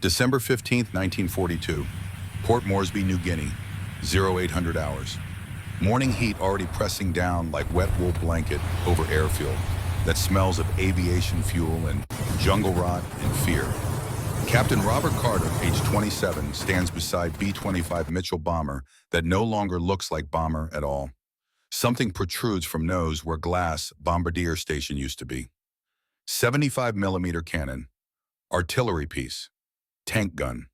December 15th, 1942. Port Moresby, New Guinea. 0800 hours. Morning heat already pressing down like wet wool blanket over airfield that smells of aviation fuel and jungle rot and fear. Captain Robert Carter, age 27, stands beside B-25 Mitchell bomber that no longer looks like bomber at all. Something protrudes from nose where glass bombardier station used to be. 75mm cannon, artillery piece, tank gun.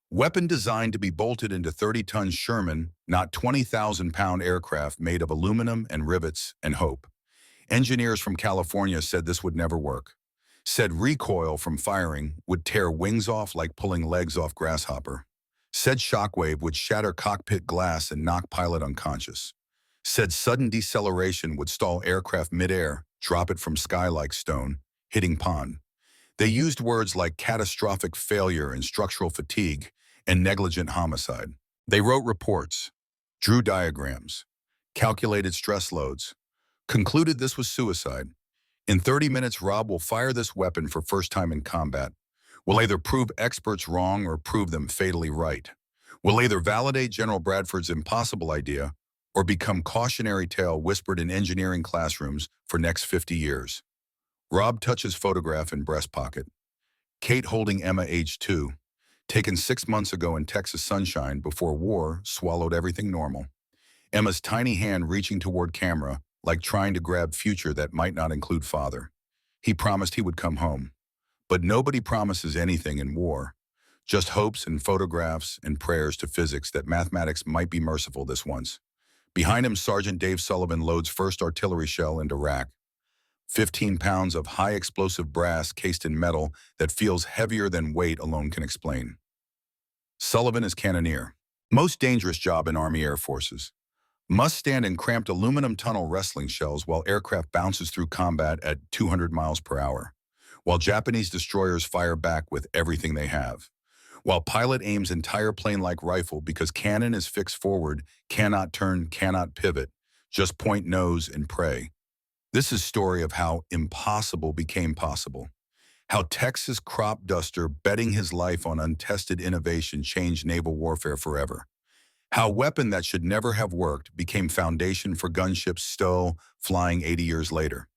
Weapon designed to be bolted into 30-ton Sherman, not 20,000-pound aircraft made of aluminum and rivets and hope. Engineers from California said this would never work. Said recoil from firing would tear wings off like pulling legs off grasshopper. Said shockwave would shatter cockpit glass and knock pilot unconscious. Said sudden deceleration would stall aircraft midair, drop it from sky like stone, hitting pond. They used words like catastrophic failure and structural fatigue and negligent homicide. They wrote reports, drew diagrams, calculated stress loads, concluded this was suicide. In 30 minutes, Rob will fire this weapon for first time in combat. Will either prove experts wrong or prove them fatally right. Will either validate General Bradford's impossible idea or become cautionary tale whispered in engineering classrooms for next 50 years. Rob touches photograph in breast pocket. Kate holding Emma, age 2, taken 6 months ago in Texas sunshine before war swallowed everything normal. Emma's tiny hand reaching toward camera, like trying to grab future that might not include father. He promised he would come home. But nobody promises anything in war. Just hopes and photographs and prayers to physics that mathematics might be merciful this once. Behind him, Sergeant Dave Sullivan loads first artillery shell into rack. 15 pounds of high explosive brass cased in metal that feels heavier than weight alone can explain. Sullivan is cannoneer. Most dangerous job in Army Air Forces. Must stand in cramped aluminum tunnel wrestling shells while aircraft bounces through combat at 200 miles per hour. While Japanese destroyers fire back with everything they have. While pilot aims entire plane-like rifle because cannon is fixed forward, cannot turn, cannot pivot, just point nose and pray. This is story of how impossible became possible. How Texas crop duster betting his life on untested innovation changed naval warfare forever. How weapon that should never have worked became foundation for gunships still flying 80 years later.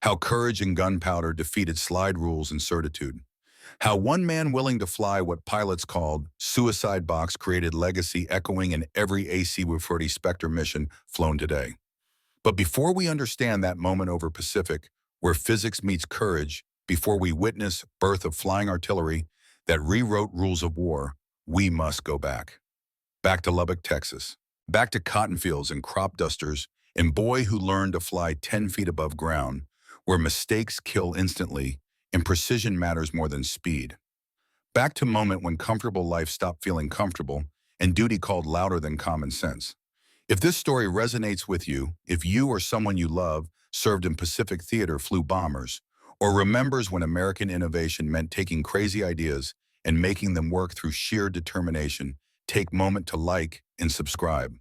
How courage and gunpowder defeated slide rules and certitude. How one man willing to fly what pilots called suicide box created legacy echoing in every AC-140 Spectre mission flown today. But before we understand that moment over Pacific, where physics meets courage, before we witness birth of flying artillery that rewrote rules of war, we must go back. Back to Lubbock, Texas. Back to cotton fields and crop dusters and boy who learned to fly 10 feet above ground, where mistakes kill instantly and precision matters more than speed. Back to moment when comfortable life stopped feeling comfortable and duty called louder than common sense. If this story resonates with you, if you or someone you love served in Pacific theater, flew bombers, or remembers when American innovation meant taking crazy ideas and making them work through sheer determination, take moment to like and subscribe.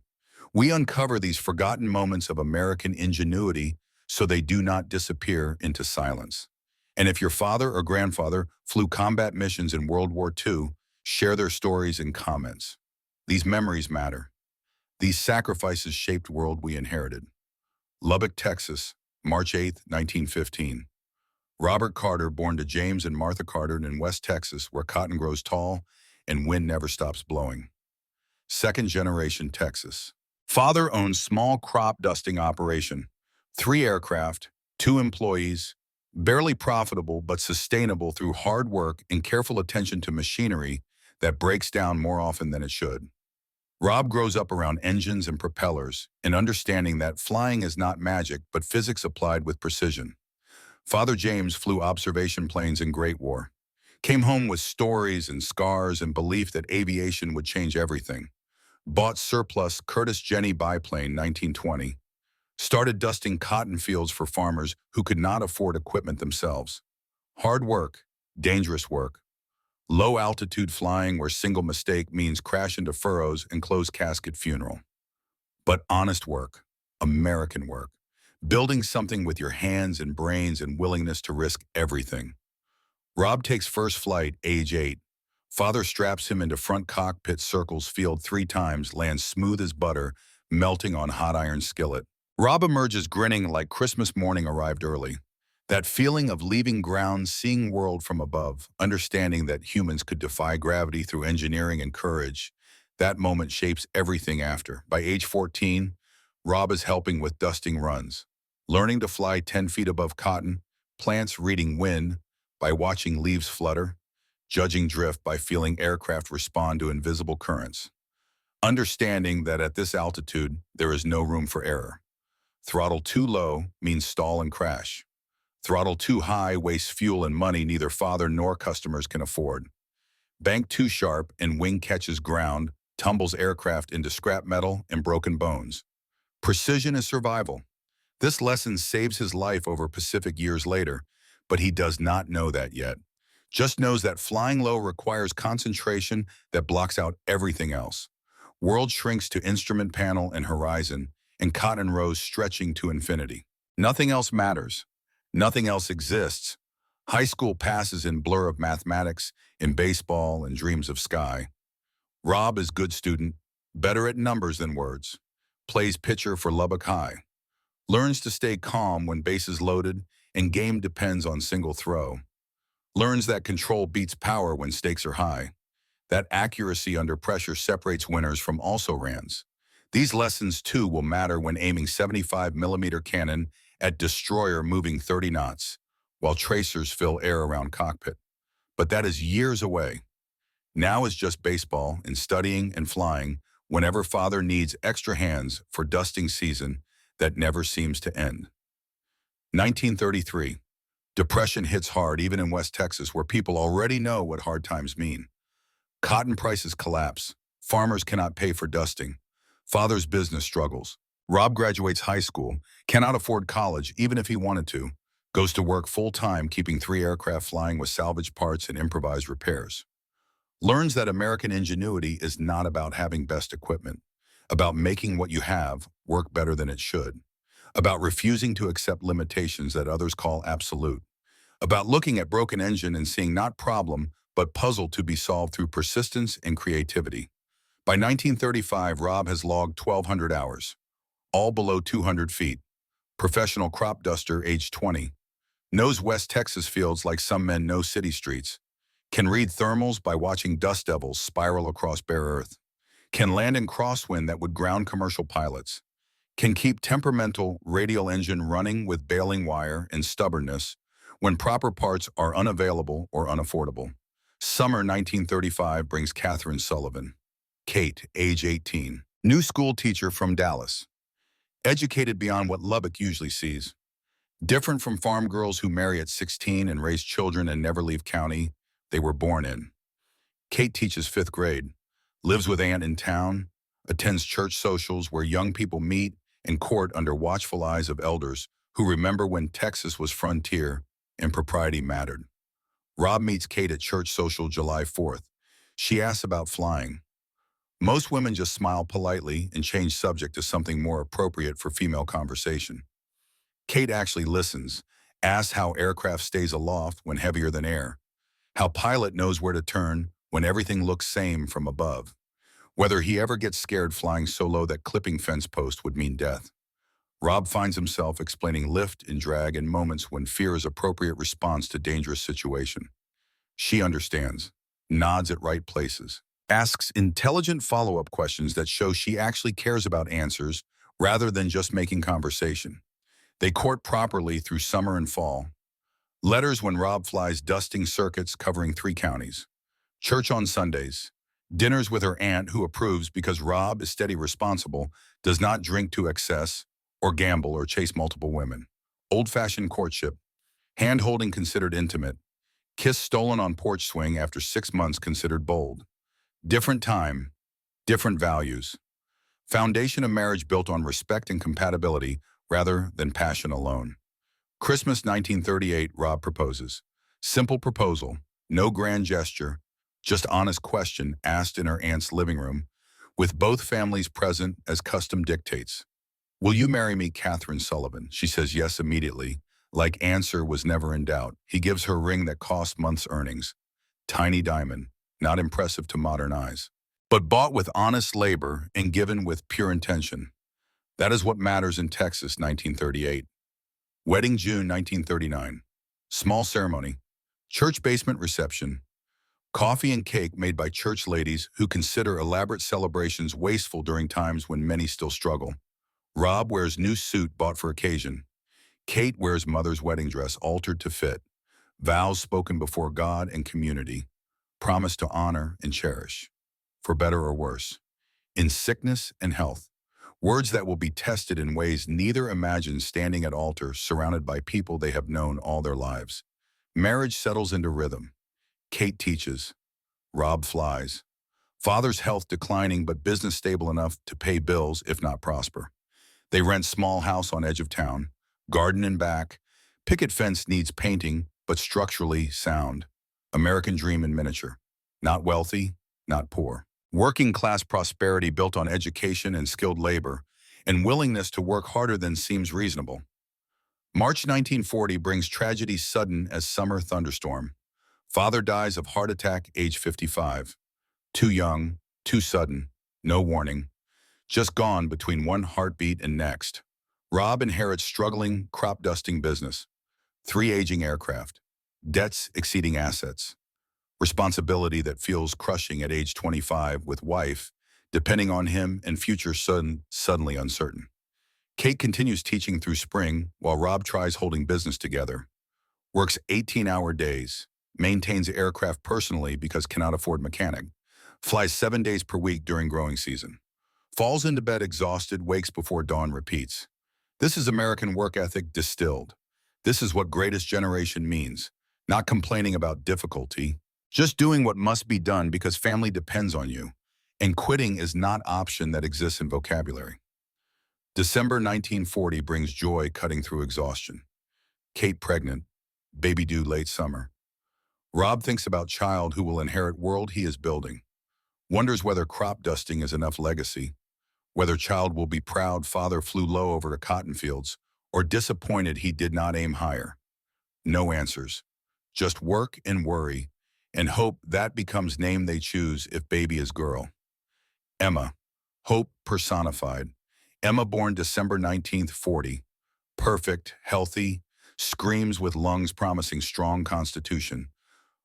We uncover these forgotten moments of American ingenuity so they do not disappear into silence. And if your father or grandfather flew combat missions in World War II, share their stories in comments. These memories matter. These sacrifices shaped world we inherited. Lubbock, Texas, March 8, 1915. Robert Carter, born to James and Martha Carter in West Texas, where cotton grows tall and wind never stops blowing. Second generation Texas. Father owns small crop dusting operation. 3 aircraft, 2 employees, barely profitable but sustainable through hard work and careful attention to machinery that breaks down more often than it should. Rob grows up around engines and propellers and understanding that flying is not magic but physics applied with precision. Father James flew observation planes in Great War. Came home with stories and scars and belief that aviation would change everything. Bought surplus Curtiss Jenny biplane 1920. Started dusting cotton fields for farmers who could not afford equipment themselves. Hard work, dangerous work. Low altitude flying where single mistake means crash into furrows and closed casket funeral. But honest work, American work. Building something with your hands and brains and willingness to risk everything. Rob takes first flight, age 8. Father straps him into front cockpit, circles field 3 times, lands smooth as butter, melting on hot iron skillet. Rob emerges grinning like Christmas morning arrived early. That feeling of leaving ground, seeing world from above, understanding that humans could defy gravity through engineering and courage, that moment shapes everything after. By age 14, Rob is helping with dusting runs, learning to fly 10 feet above cotton, plants reading wind by watching leaves flutter, judging drift by feeling aircraft respond to invisible currents, understanding that at this altitude, there is no room for error. Throttle too low means stall and crash. Throttle too high wastes fuel and money neither father nor customers can afford. Bank too sharp and wing catches ground, tumbles aircraft into scrap metal and broken bones. Precision is survival. This lesson saves his life over Pacific years later, but he does not know that yet. Just knows that flying low requires concentration that blocks out everything else. World shrinks to instrument panel and horizon, and cotton rows stretching to infinity. Nothing else matters. Nothing else exists. High school passes in blur of mathematics, in baseball, and dreams of sky. Rob is good student, better at numbers than words. Plays pitcher for Lubbock High. Learns to stay calm when bases loaded and game depends on single throw. Learns that control beats power when stakes are high. That accuracy under pressure separates winners from also-rans. These lessons, too, will matter when aiming 75mm cannon at destroyer moving 30 knots, while tracers fill air around cockpit. But that is years away. Now is just baseball and studying and flying whenever father needs extra hands for dusting season that never seems to end. 1933. Depression hits hard even in West Texas where people already know what hard times mean. Cotton prices collapse. Farmers cannot pay for dusting. Father's business struggles. Rob graduates high school, cannot afford college even if he wanted to, goes to work full-time keeping 3 aircraft flying with salvage parts and improvised repairs. Learns that American ingenuity is not about having best equipment, about making what you have work better than it should, about refusing to accept limitations that others call absolute, about looking at broken engine and seeing not problem, but puzzle to be solved through persistence and creativity. By 1935, Rob has logged 1,200 hours, all below 200 feet. Professional crop duster, age 20. Knows West Texas fields like some men know city streets. Can read thermals by watching dust devils spiral across bare earth. Can land in crosswind that would ground commercial pilots. Can keep temperamental radial engine running with baling wire and stubbornness when proper parts are unavailable or unaffordable. Summer 1935 brings Catherine Sullivan. Kate, age 18. New school teacher from Dallas. Educated beyond what Lubbock usually sees. Different from farm girls who marry at 16 and raise children and never leave county they were born in. Kate teaches 5th grade, lives with aunt in town, attends church socials where young people meet and court under watchful eyes of elders who remember when Texas was frontier and propriety mattered. Rob meets Kate at church social July 4th. She asks about flying. Most women just smile politely and change subject to something more appropriate for female conversation. Kate actually listens, asks how aircraft stays aloft when heavier than air, how pilot knows where to turn when everything looks same from above, whether he ever gets scared flying so low that clipping fence post would mean death. Rob finds himself explaining lift and drag in moments when fear is appropriate response to dangerous situation. She understands, nods at right places, asks intelligent follow-up questions that show she actually cares about answers rather than just making conversation. They court properly through summer and fall. Letters when Rob flies dusting circuits covering 3 counties. Church on Sundays. Dinners with her aunt who approves because Rob is steady responsible, does not drink to excess, or gamble or chase multiple women. Old-fashioned courtship. Hand-holding considered intimate. Kiss stolen on porch swing after 6 months considered bold. Different time, different values. Foundation of marriage built on respect and compatibility rather than passion alone. Christmas 1938, Rob proposes. Simple proposal, no grand gesture, just honest question asked in her aunt's living room, with both families present as custom dictates. Will you marry me, Catherine Sullivan? She says yes immediately, like answer was never in doubt. He gives her a ring that cost months' earnings. Tiny diamond, not impressive to modern eyes, but bought with honest labor and given with pure intention. That is what matters in Texas, 1938. Wedding, June 1939. Small ceremony. Church basement reception. Coffee and cake made by church ladies who consider elaborate celebrations wasteful during times when many still struggle. Rob wears new suit bought for occasion. Kate wears mother's wedding dress altered to fit. Vows spoken before God and community. Promise to honor and cherish. For better or worse. In sickness and health. Words that will be tested in ways neither imagines standing at altar surrounded by people they have known all their lives. Marriage settles into rhythm. Kate teaches. Rob flies. Father's health declining but business stable enough to pay bills if not prosper. They rent small house on edge of town. Garden in back. Picket fence needs painting but structurally sound. American dream in miniature. Not wealthy, not poor. Working class prosperity built on education and skilled labor, and willingness to work harder than seems reasonable. March 1940 brings tragedy sudden as summer thunderstorm. Father dies of heart attack, age 55. Too young, too sudden, no warning. Just gone between one heartbeat and next. Rob inherits struggling crop dusting business. 3 aging aircraft. Debts exceeding assets. Responsibility that feels crushing at age 25 with wife, depending on him and future son suddenly uncertain. Kate continues teaching through spring while Rob tries holding business together. Works 18-hour days, maintains aircraft personally because cannot afford mechanic, flies 7 days per week during growing season. Falls into bed exhausted, wakes before dawn, repeats. This is American work ethic distilled. This is what greatest generation means, not complaining about difficulty, just doing what must be done because family depends on you, and quitting is not option that exists in vocabulary. December 1940 brings joy cutting through exhaustion. Kate pregnant, baby due late summer. Rob thinks about child who will inherit world he is building. Wonders whether crop dusting is enough legacy, whether child will be proud father flew low over the cotton fields, or disappointed he did not aim higher. No answers, just work and worry, and hope that becomes name they choose if baby is girl. Emma, hope personified. Emma born December 19th, 40. Perfect, healthy, screams with lungs promising strong constitution.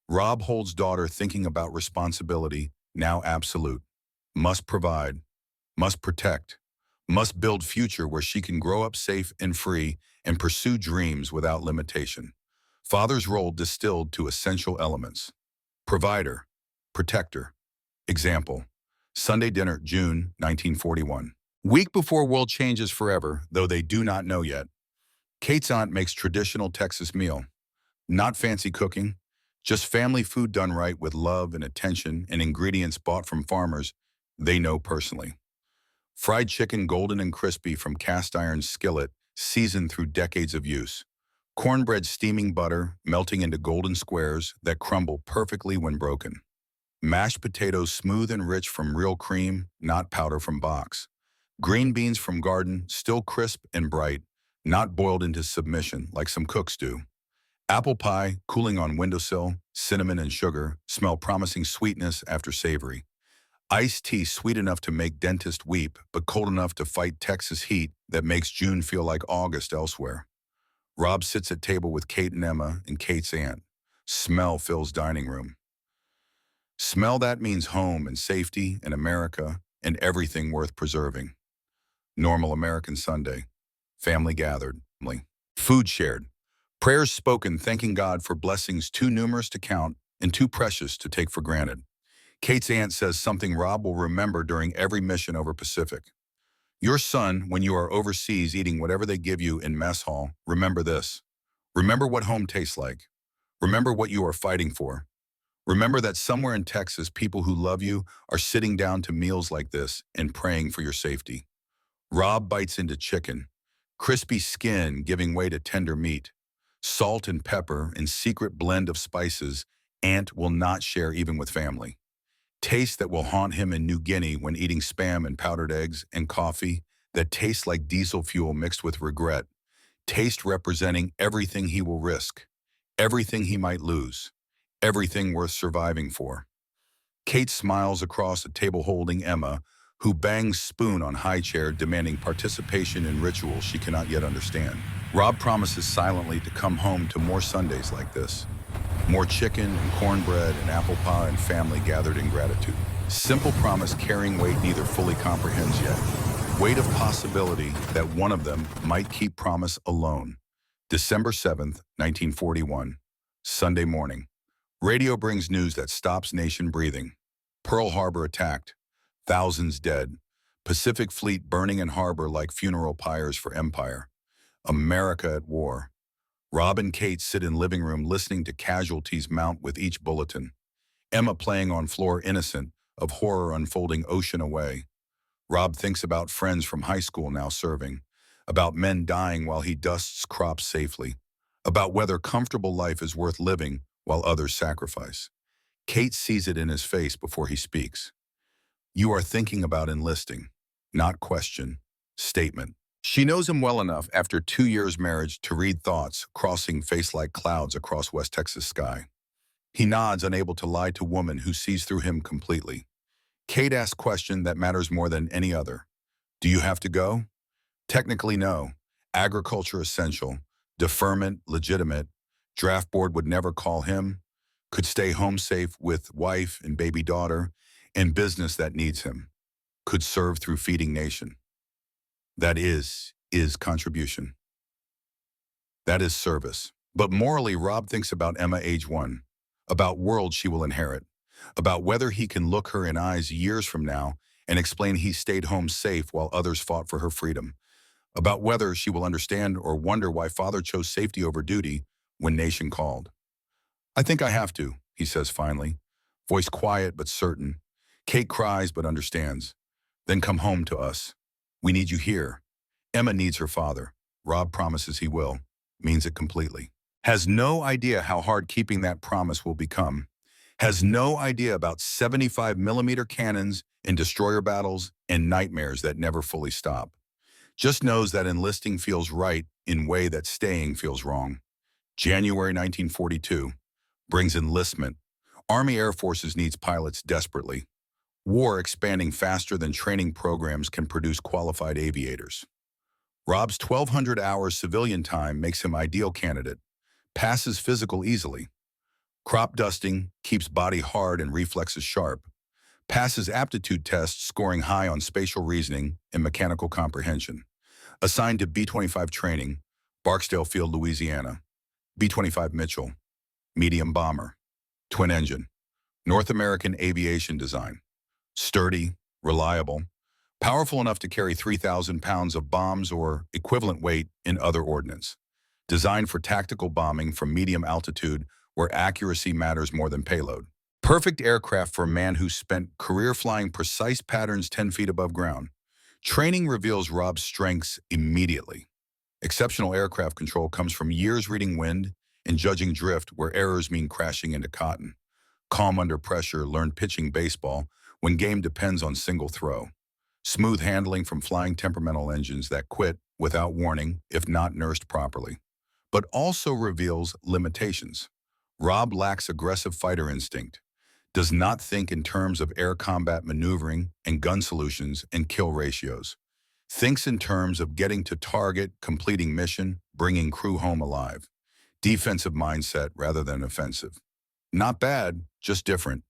Rob holds daughter thinking about responsibility, now absolute. Must provide, must protect, must build future where she can grow up safe and free and pursue dreams without limitation. Father's role distilled to essential elements. Provider, protector. Example, Sunday dinner, June 1941. Week before world changes forever, though they do not know yet. Kate's aunt makes traditional Texas meal. Not fancy cooking, just family food done right with love and attention and ingredients bought from farmers they know personally. Fried chicken golden and crispy from cast iron skillet, seasoned through decades of use. Cornbread steaming butter, melting into golden squares that crumble perfectly when broken. Mashed potatoes smooth and rich from real cream, not powder from box. Green beans from garden, still crisp and bright, not boiled into submission like some cooks do. Apple pie, cooling on windowsill, cinnamon and sugar, smell promising sweetness after savory. Iced tea sweet enough to make dentist weep, but cold enough to fight Texas heat that makes June feel like August elsewhere. Rob sits at table with Kate and Emma and Kate's aunt. Smell fills dining room. Smell that means home and safety and America and everything worth preserving. Normal American Sunday. Family gathered. Food shared. Prayers spoken thanking God for blessings too numerous to count and too precious to take for granted. Kate's aunt says something Rob will remember during every mission over Pacific. Your son, when you are overseas eating whatever they give you in mess hall, remember this. Remember what home tastes like. Remember what you are fighting for. Remember that somewhere in Texas, people who love you are sitting down to meals like this and praying for your safety. Rob bites into chicken, crispy skin giving way to tender meat. Salt and pepper and secret blend of spices aunt will not share even with family. Taste that will haunt him in New Guinea when eating spam and powdered eggs and coffee that tastes like diesel fuel mixed with regret. Taste representing everything he will risk, everything he might lose, everything worth surviving for. Kate smiles across a table holding Emma, who bangs spoon on high chair demanding participation in rituals she cannot yet understand. Rob promises silently to come home to more Sundays like this. More chicken and cornbread and apple pie and family gathered in gratitude. Simple promise carrying weight neither fully comprehends yet. Weight of possibility that one of them might keep promise alone. December 7th, 1941. Sunday morning. Radio brings news that stops nation breathing. Pearl Harbor attacked. Thousands dead. Pacific Fleet burning in harbor like funeral pyres for empire. America at war. Rob and Kate sit in living room listening to casualties mount with each bulletin. Emma playing on floor innocent of horror unfolding ocean away. Rob thinks about friends from high school now serving, about men dying while he dusts crops safely, about whether comfortable life is worth living while others sacrifice. Kate sees it in his face before he speaks. You are thinking about enlisting, not question, statement. She knows him well enough after 2 years' marriage to read thoughts crossing face like clouds across West Texas sky. He nods, unable to lie to woman who sees through him completely. Kate asks question that matters more than any other. Do you have to go? Technically, no. Agriculture essential. Deferment legitimate. Draft board would never call him. Could stay home safe with wife and baby daughter and business that needs him. Could serve through feeding nation. That is contribution. That is service. But morally, Rob thinks about Emma age 1, about world she will inherit, about whether he can look her in eyes years from now and explain he stayed home safe while others fought for her freedom, about whether she will understand or wonder why father chose safety over duty when nation called. I think I have to, he says finally, voice quiet but certain. Kate cries but understands. Then come home to us. We need you here. Emma needs her father. Rob promises he will. Means it completely. Has no idea how hard keeping that promise will become. Has no idea about 75mm cannons and destroyer battles and nightmares that never fully stop. Just knows that enlisting feels right in way that staying feels wrong. January 1942 brings enlistment. Army Air Forces needs pilots desperately. War expanding faster than training programs can produce qualified aviators. Rob's 1,200 hours civilian time makes him ideal candidate. Passes physical easily. Crop dusting keeps body hard and reflexes sharp. Passes aptitude tests scoring high on spatial reasoning and mechanical comprehension. Assigned to B-25 training, Barksdale Field, Louisiana. B-25 Mitchell, medium bomber, twin engine, North American aviation design. Sturdy, reliable, powerful enough to carry 3,000 pounds of bombs or equivalent weight in other ordnance. Designed for tactical bombing from medium altitude where accuracy matters more than payload. Perfect aircraft for a man who spent career flying precise patterns 10 feet above ground. Training reveals Rob's strengths immediately. Exceptional aircraft control comes from years reading wind and judging drift where errors mean crashing into cotton. Calm under pressure, learned pitching baseball when game depends on single throw. Smooth handling from flying temperamental engines that quit without warning if not nursed properly. But also reveals limitations. Rob lacks aggressive fighter instinct, does not think in terms of air combat maneuvering and gun solutions and kill ratios. Thinks in terms of getting to target, completing mission, bringing crew home alive. Defensive mindset rather than offensive. Not bad, just different.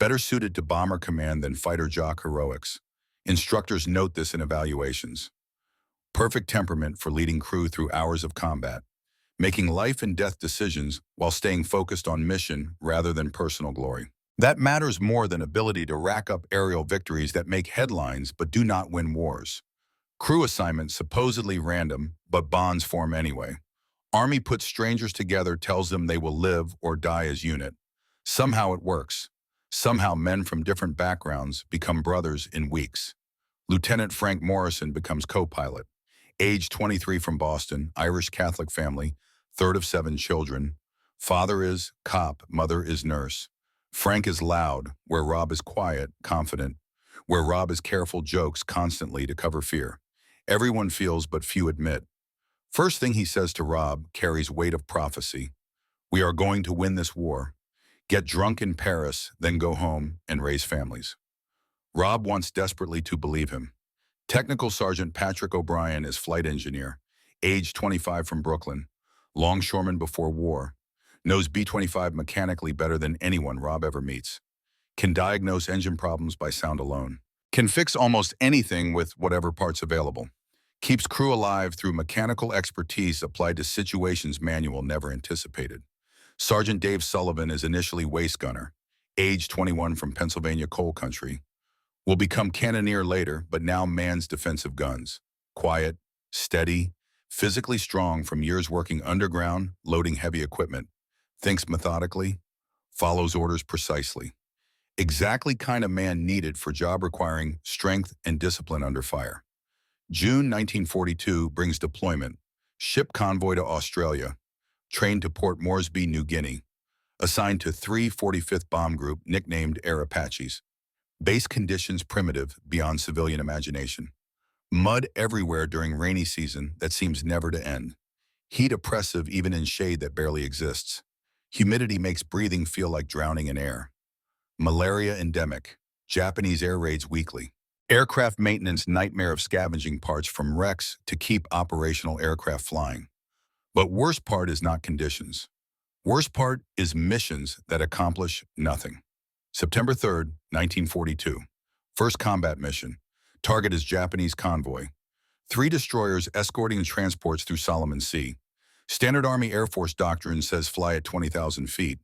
Better suited to bomber command than fighter jock heroics. Instructors note this in evaluations. Perfect temperament for leading crew through hours of combat. Making life and death decisions while staying focused on mission rather than personal glory. That matters more than ability to rack up aerial victories that make headlines but do not win wars. Crew assignments supposedly random, but bonds form anyway. Army puts strangers together, tells them they will live or die as unit. Somehow it works. Somehow men from different backgrounds become brothers in weeks. Lieutenant Frank Morrison becomes co-pilot. Age 23 from Boston, Irish Catholic family, third of 7 children. Father is cop, mother is nurse. Frank is loud, where Rob is quiet, confident. Where Rob is careful, jokes constantly to cover fear. Everyone feels but few admit. First thing he says to Rob carries weight of prophecy. We are going to win this war. Get drunk in Paris, then go home and raise families. Rob wants desperately to believe him. Technical Sergeant Patrick O'Brien is flight engineer, age 25 from Brooklyn, longshoreman before war, knows B-25 mechanically better than anyone Rob ever meets, can diagnose engine problems by sound alone, can fix almost anything with whatever parts available, keeps crew alive through mechanical expertise applied to situations manual never anticipated. Sergeant Dave Sullivan is initially waist gunner, age 21 from Pennsylvania coal country, will become cannoneer later, but now mans defensive guns. Quiet, steady, physically strong from years working underground, loading heavy equipment. Thinks methodically, follows orders precisely. Exactly kind of man needed for job requiring strength and discipline under fire. June 1942 brings deployment. Ship convoy to Australia. Trained to Port Moresby, New Guinea. Assigned to 345th Bomb Group, nicknamed Air Apaches. Base conditions primitive, beyond civilian imagination. Mud everywhere during rainy season that seems never to end. Heat oppressive even in shade that barely exists. Humidity makes breathing feel like drowning in air. Malaria endemic. Japanese air raids weekly. Aircraft maintenance nightmare of scavenging parts from wrecks to keep operational aircraft flying. But worst part is not conditions. Worst part is missions that accomplish nothing. September 3rd, 1942. First combat mission. Target is Japanese convoy. 3 destroyers escorting transports through Solomon Sea. Standard Army Air Force doctrine says fly at 20,000 feet.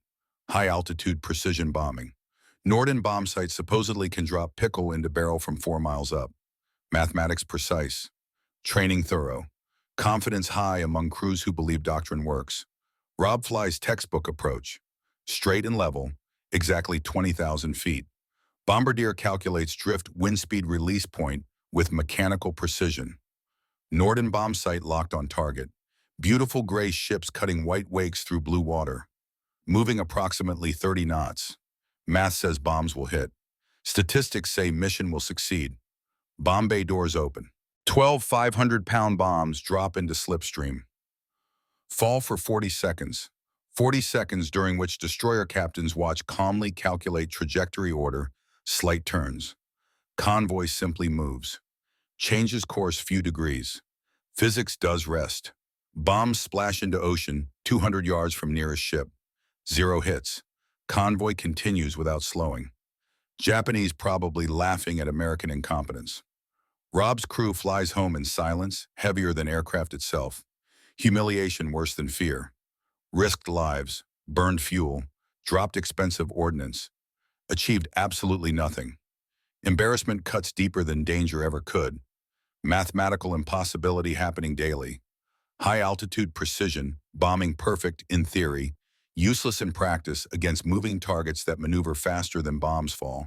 High altitude precision bombing. Norden bomb site supposedly can drop pickle into barrel from 4 miles up. Mathematics precise. Training thorough. Confidence high among crews who believe doctrine works. Rob flies textbook approach. Straight and level, exactly 20,000 feet. Bombardier calculates drift wind speed release point with mechanical precision. Norden bomb site locked on target. Beautiful gray ships cutting white wakes through blue water. Moving approximately 30 knots. Math says bombs will hit. Statistics say mission will succeed. Bomb bay doors open. 12 500-pound bombs drop into slipstream. Fall for 40 seconds. 40 seconds during which destroyer captains watch calmly calculate trajectory order, slight turns. Convoy simply moves. Changes course few degrees. Physics does rest. Bombs splash into ocean 200 yards from nearest ship. 0 hits. Convoy continues without slowing. Japanese probably laughing at American incompetence. Rob's crew flies home in silence, heavier than aircraft itself. Humiliation worse than fear. Risked lives, burned fuel, dropped expensive ordnance. Achieved absolutely nothing. Embarrassment cuts deeper than danger ever could. Mathematical impossibility happening daily. High-altitude precision, bombing perfect in theory, useless in practice against moving targets that maneuver faster than bombs fall.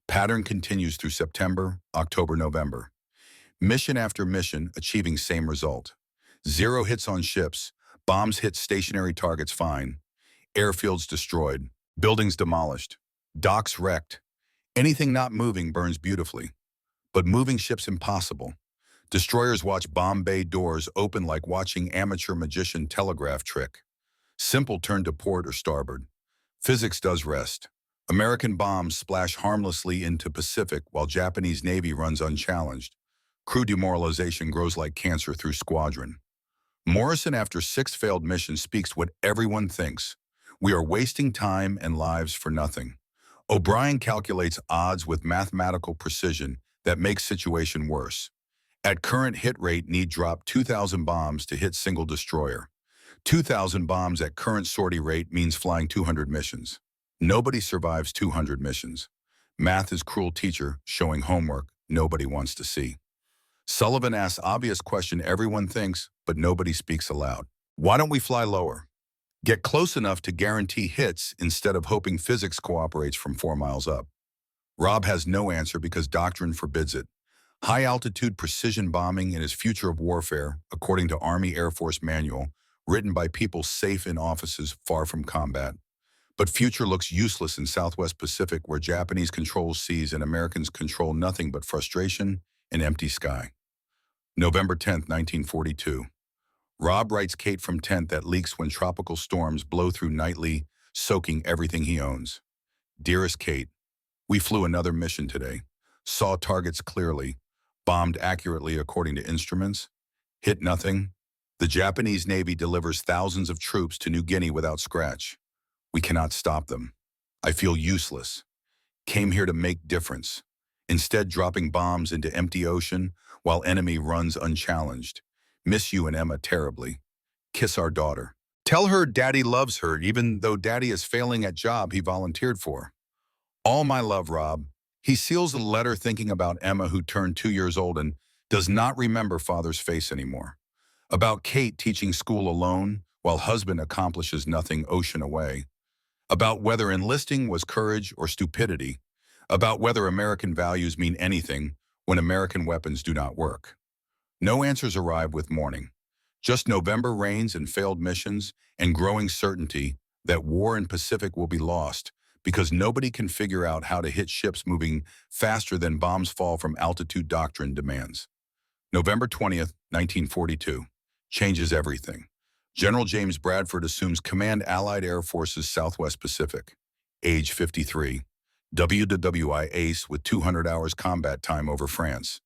Pattern continues through September, October, November. Mission after mission achieving same result. 0 hits on ships, bombs hit stationary targets fine. Airfields destroyed, buildings demolished, docks wrecked. Anything not moving burns beautifully. But moving ships impossible. Destroyers watch bomb bay doors open like watching amateur magician telegraph trick. Simple turn to port or starboard. Physics does rest. American bombs splash harmlessly into Pacific while Japanese Navy runs unchallenged. Crew demoralization grows like cancer through squadron. Morrison, after 6 failed missions, speaks what everyone thinks. We are wasting time and lives for nothing. O'Brien calculates odds with mathematical precision that makes situation worse. At current hit rate need drop 2,000 bombs to hit single destroyer. 2,000 bombs at current sortie rate means flying 200 missions. Nobody survives 200 missions. Math is cruel teacher, showing homework nobody wants to see. Sullivan asks obvious question everyone thinks, but nobody speaks aloud. Why don't we fly lower? Get close enough to guarantee hits instead of hoping physics cooperates from 4 miles up. Rob has no answer because doctrine forbids it. High-altitude precision bombing in his Future of Warfare, according to Army Air Force Manual, written by people safe in offices far from combat. But future looks useless in Southwest Pacific where Japanese control seas and Americans control nothing but frustration and empty sky. November 10th, 1942. Rob writes Kate from tent that leaks when tropical storms blow through nightly, soaking everything he owns. Dearest Kate, we flew another mission today. Saw targets clearly, bombed accurately according to instruments, hit nothing. The Japanese Navy delivers thousands of troops to New Guinea without scratch. We cannot stop them. I feel useless. Came here to make difference. Instead dropping bombs into empty ocean while enemy runs unchallenged. Miss you and Emma terribly. Kiss our daughter. Tell her Daddy loves her even though Daddy is failing at job he volunteered for. All my love, Rob. He seals the letter thinking about Emma, who turned 2 years old and does not remember father's face anymore. About Kate teaching school alone while husband accomplishes nothing ocean away. About whether enlisting was courage or stupidity. About whether American values mean anything when American weapons do not work. No answers arrive with morning. Just November rains and failed missions and growing certainty that war in Pacific will be lost because nobody can figure out how to hit ships moving faster than bombs fall from altitude doctrine demands. November 20th, 1942. Changes everything. General James Bradford assumes command Allied Air Forces Southwest Pacific. Age 53. WW2 ace with 200 hours combat time over France.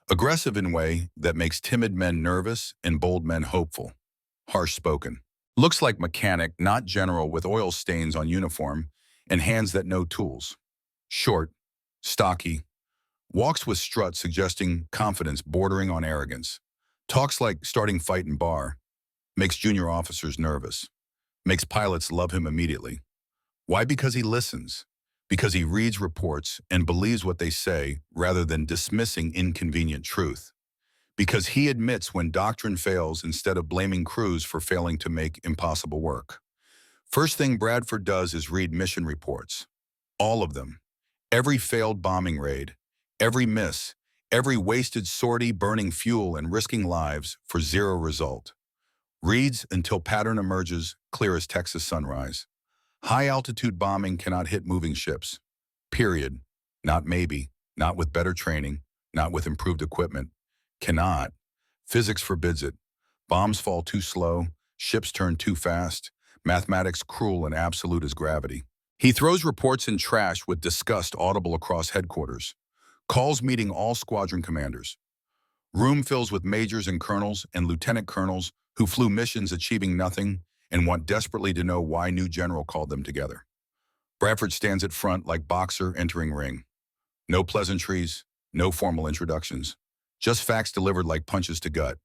Aggressive in way that makes timid men nervous and bold men hopeful. Harsh spoken. Looks like mechanic, not general, with oil stains on uniform and hands that know tools. Short, stocky, walks with strut suggesting confidence bordering on arrogance. Talks like starting fight in bar. Makes junior officers nervous. Makes pilots love him immediately. Why? Because he listens. Because he reads reports and believes what they say rather than dismissing inconvenient truth. Because he admits when doctrine fails instead of blaming crews for failing to make impossible work. First thing Bradford does is read mission reports. All of them. Every failed bombing raid. Every miss. Every wasted sortie burning fuel and risking lives for zero result. Reads until pattern emerges clear as Texas sunrise. High-altitude bombing cannot hit moving ships. Period. Not maybe. Not with better training. Not with improved equipment. Cannot. Physics forbids it. Bombs fall too slow. Ships turn too fast. Mathematics cruel and absolute as gravity. He throws reports in trash with disgust audible across headquarters. Calls meeting all squadron commanders. Room fills with majors and colonels and lieutenant colonels who flew missions achieving nothing and want desperately to know why new general called them together. Bradford stands at front like boxer entering ring. No pleasantries, no formal introductions. Just facts delivered like punches to gut.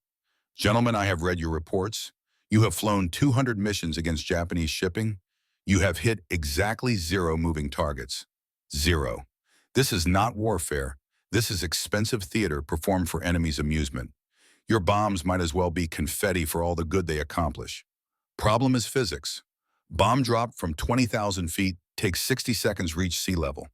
Gentlemen, I have read your reports. You have flown 200 missions against Japanese shipping. You have hit exactly 0 moving targets. 0. This is not warfare. This is expensive theater performed for enemies' amusement. Your bombs might as well be confetti for all the good they accomplish. Problem is physics. Bomb drop from 20,000 feet takes 60 seconds reach sea level.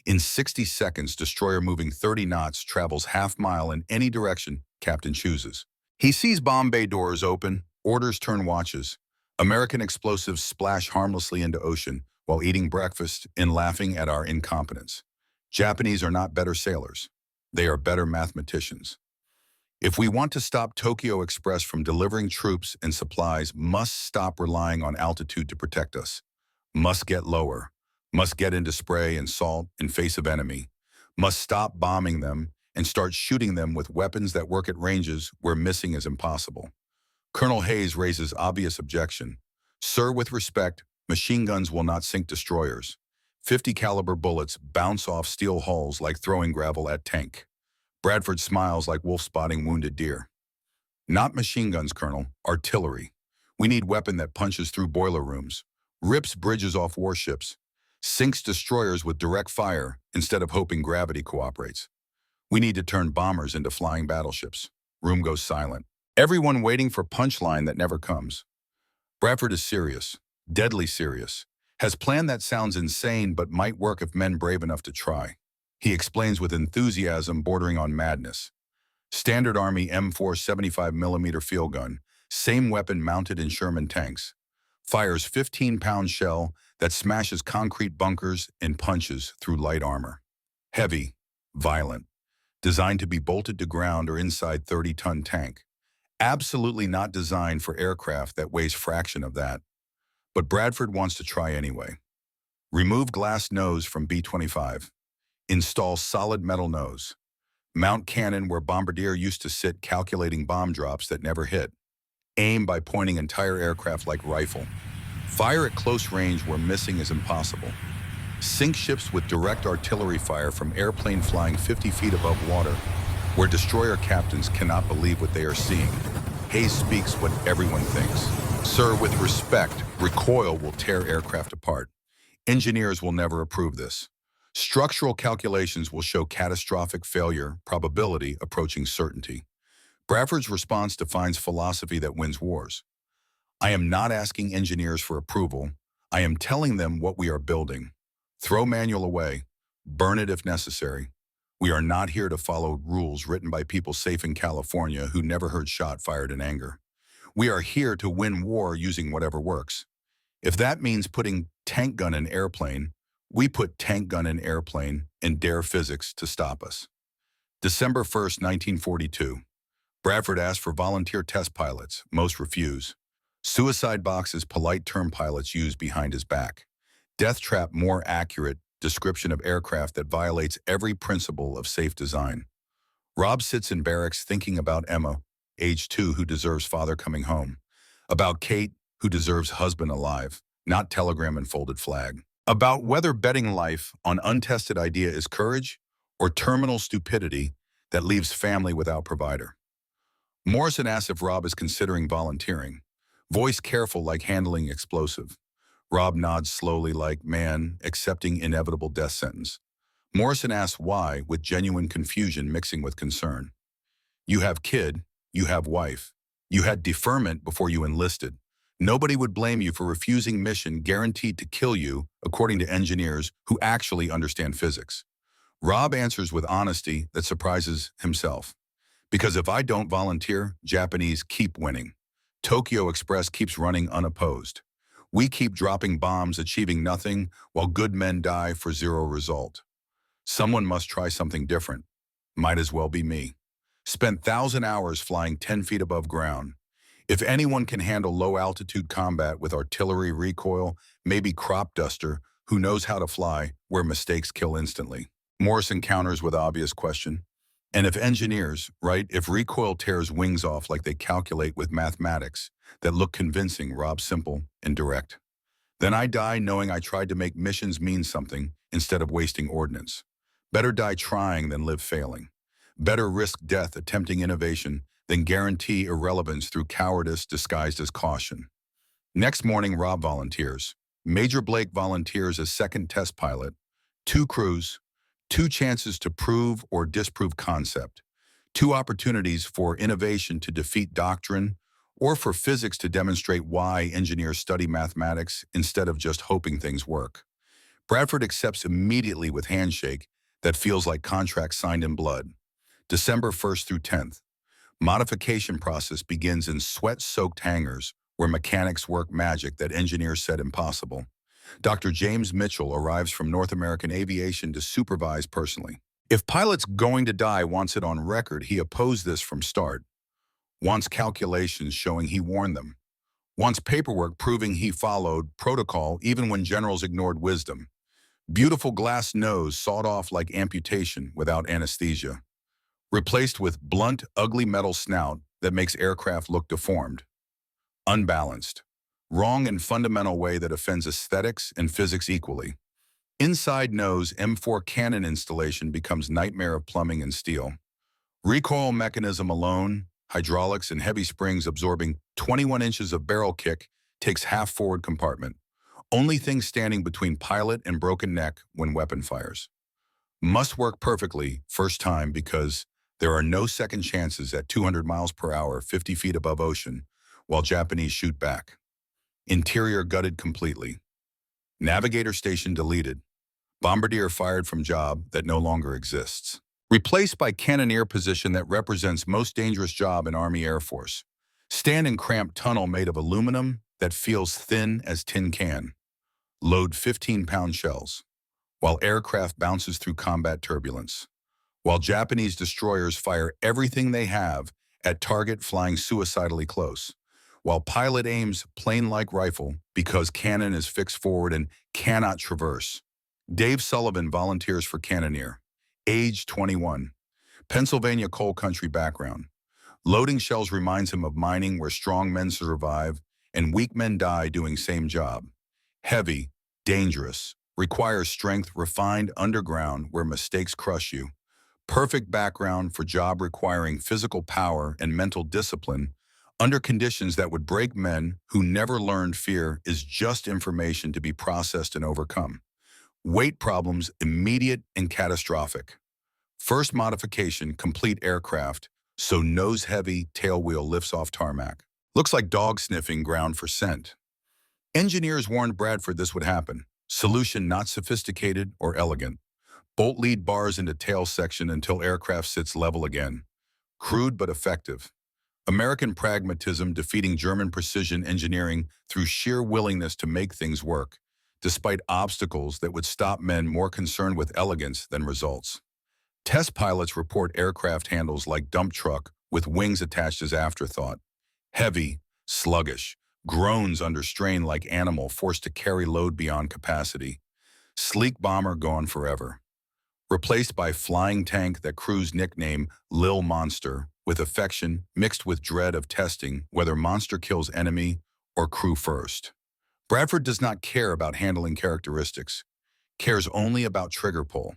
In 60 seconds, destroyer moving 30 knots travels half-mile in any direction captain chooses. He sees bomb bay doors open, orders turn watches. American explosives splash harmlessly into ocean while eating breakfast and laughing at our incompetence. Japanese are not better sailors. They are better mathematicians. If we want to stop Tokyo Express from delivering troops and supplies, must stop relying on altitude to protect us. Must get lower. Must get into spray and salt in face of enemy. Must stop bombing them and start shooting them with weapons that work at ranges where missing is impossible. Colonel Hayes raises obvious objection. Sir, with respect, machine guns will not sink destroyers. 50 caliber bullets bounce off steel hulls like throwing gravel at tank. Bradford smiles like wolf spotting wounded deer. Not machine guns, Colonel. Artillery. We need weapon that punches through boiler rooms, rips bridges off warships, sinks destroyers with direct fire instead of hoping gravity cooperates. We need to turn bombers into flying battleships. Room goes silent. Everyone waiting for punchline that never comes. Bradford is serious, deadly serious. Has planned that sounds insane but might work if men brave enough to try. He explains with enthusiasm bordering on madness. Standard Army M4 75mm field gun, same weapon mounted in Sherman tanks. Fires 15-pound shell that smashes concrete bunkers and punches through light armor. Heavy, violent, designed to be bolted to ground or inside 30-ton tank. Absolutely not designed for aircraft that weighs fraction of that. But Bradford wants to try anyway. Remove glass nose from B-25. Install solid metal nose. Mount cannon where Bombardier used to sit calculating bomb drops that never hit. Aim by pointing entire aircraft like rifle. Fire at close range where missing is impossible. Sink ships with direct artillery fire from airplane flying 50 feet above water, where destroyer captains cannot believe what they are seeing. Hayes speaks what everyone thinks. Sir, with respect, recoil will tear aircraft apart. Engineers will never approve this. Structural calculations will show catastrophic failure, probability approaching certainty. Bradford's response defines philosophy that wins wars. I am not asking engineers for approval. I am telling them what we are building. Throw manual away. Burn it if necessary. We are not here to follow rules written by people safe in California who never heard shot fired in anger. We are here to win war using whatever works. If that means putting tank gun in airplane, we put tank gun in airplane and dare physics to stop us. December 1st, 1942. Bradford asked for volunteer test pilots. Most refuse. Suicide box is polite term pilots use behind his back. Death trap more accurate description of aircraft that violates every principle of safe design. Rob sits in barracks thinking about Emma, age 2, who deserves father coming home. About Kate, who deserves husband alive, not telegram and folded flag. About whether betting life on untested idea is courage or terminal stupidity that leaves family without provider. Morrison asks if Rob is considering volunteering. Voice careful like handling explosive. Rob nods slowly like man, accepting inevitable death sentence. Morrison asks why, with genuine confusion mixing with concern. You have kid, you have wife. You had deferment before you enlisted. Nobody would blame you for refusing mission guaranteed to kill you, according to engineers who actually understand physics. Rob answers with honesty that surprises himself. Because if I don't volunteer, Japanese keep winning. Tokyo Express keeps running unopposed. We keep dropping bombs, achieving nothing, while good men die for zero result. Someone must try something different. Might as well be me. Spent 1,000 hours flying 10 feet above ground. If anyone can handle low-altitude combat with artillery recoil, maybe crop duster, who knows how to fly, where mistakes kill instantly. Morrison counters with obvious question. And if engineers, right, if recoil tears wings off like they calculate with mathematics, that look convincing, Rob, simple and direct. Then I die knowing I tried to make missions mean something instead of wasting ordnance. Better die trying than live failing. Better risk death attempting innovation than guarantee irrelevance through cowardice disguised as caution. Next morning, Rob volunteers. Major Blake volunteers as second test pilot. 2 crews, 2 chances to prove or disprove concept. 2 opportunities for innovation to defeat doctrine, or for physics to demonstrate why engineers study mathematics instead of just hoping things work. Bradford accepts immediately with handshake that feels like contract signed in blood. December 1st through 10th. Modification process begins in sweat-soaked hangars where mechanics work magic that engineers said impossible. Dr. James Mitchell arrives from North American Aviation to supervise personally. If pilot's going to die wants it on record, he opposed this from start. Wants calculations showing he warned them. Wants paperwork proving he followed protocol even when generals ignored wisdom. Beautiful glass nose sawed off like amputation without anesthesia. Replaced with blunt, ugly metal snout that makes aircraft look deformed. Unbalanced. Wrong in fundamental way that offends aesthetics and physics equally. Inside nose M4 cannon installation becomes nightmare of plumbing and steel. Recoil mechanism alone, hydraulics and heavy springs absorbing 21 inches of barrel kick takes half forward compartment. Only thing standing between pilot and broken neck when weapon fires. Must work perfectly first time because there are no second chances at 200 miles per hour, 50 feet above ocean, while Japanese shoot back. Interior gutted completely. Navigator station deleted. Bombardier fired from job that no longer exists. Replaced by cannoneer position that represents most dangerous job in Army Air Force. Stand in cramped tunnel made of aluminum that feels thin as tin can. Load 15-pound shells. While aircraft bounces through combat turbulence. While Japanese destroyers fire everything they have at target flying suicidally close. while pilot aims plane-like rifle because cannon is fixed forward and cannot traverse. Dave Sullivan volunteers for cannoneer. Age 21. Pennsylvania coal country background. Loading shells reminds him of mining where strong men survive and weak men die doing same job. Heavy, dangerous, requires strength refined underground where mistakes crush you. Perfect background for job requiring physical power and mental discipline under conditions that would break men who never learned fear is just information to be processed and overcome. Weight problems immediate and catastrophic. First modification, complete aircraft, so nose heavy, tail wheel lifts off tarmac. Looks like dog sniffing ground for scent. Engineers warned Bradford this would happen. Solution not sophisticated or elegant. Bolt lead bars into tail section until aircraft sits level again. Crude but effective. American pragmatism defeating German precision engineering through sheer willingness to make things work, despite obstacles that would stop men more concerned with elegance than results. Test pilots report aircraft handles like dump truck with wings attached as afterthought. Heavy, sluggish, groans under strain like animal forced to carry load beyond capacity. Sleek bomber gone forever. Replaced by flying tank that crews nickname Lil Monster, with affection mixed with dread of testing whether monster kills enemy or crew first. Bradford does not care about handling characteristics, cares only about trigger pull,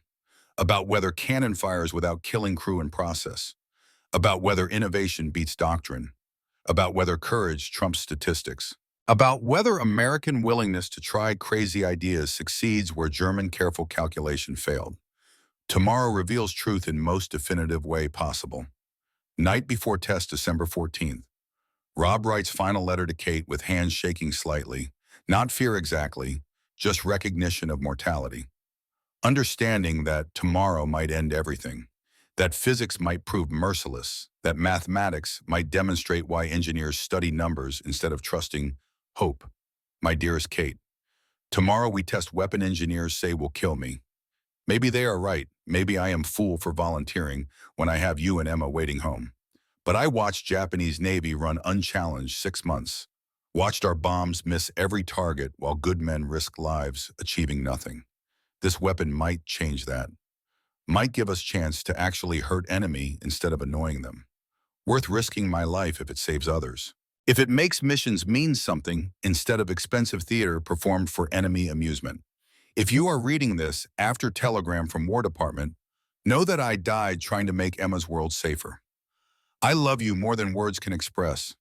about whether cannon fires without killing crew in process, about whether innovation beats doctrine, about whether courage trumps statistics, about whether American willingness to try crazy ideas succeeds where German careful calculation failed. Tomorrow reveals truth in most definitive way possible. Night before test, December 14th. Rob writes final letter to Kate with hands shaking slightly. Not fear exactly, just recognition of mortality. Understanding that tomorrow might end everything. That physics might prove merciless. That mathematics might demonstrate why engineers study numbers instead of trusting hope. My dearest Kate, tomorrow we test weapon engineers say will kill me. Maybe they are right. Maybe I am fool for volunteering when I have you and Emma waiting home. But I watched Japanese Navy run unchallenged 6 months. Watched our bombs miss every target while good men risk lives achieving nothing. This weapon might change that. Might give us chance to actually hurt enemy instead of annoying them. Worth risking my life if it saves others. If it makes missions mean something instead of expensive theater performed for enemy amusement. If you are reading this after telegram from War Department, know that I died trying to make Emma's world safer. I love you more than words can express.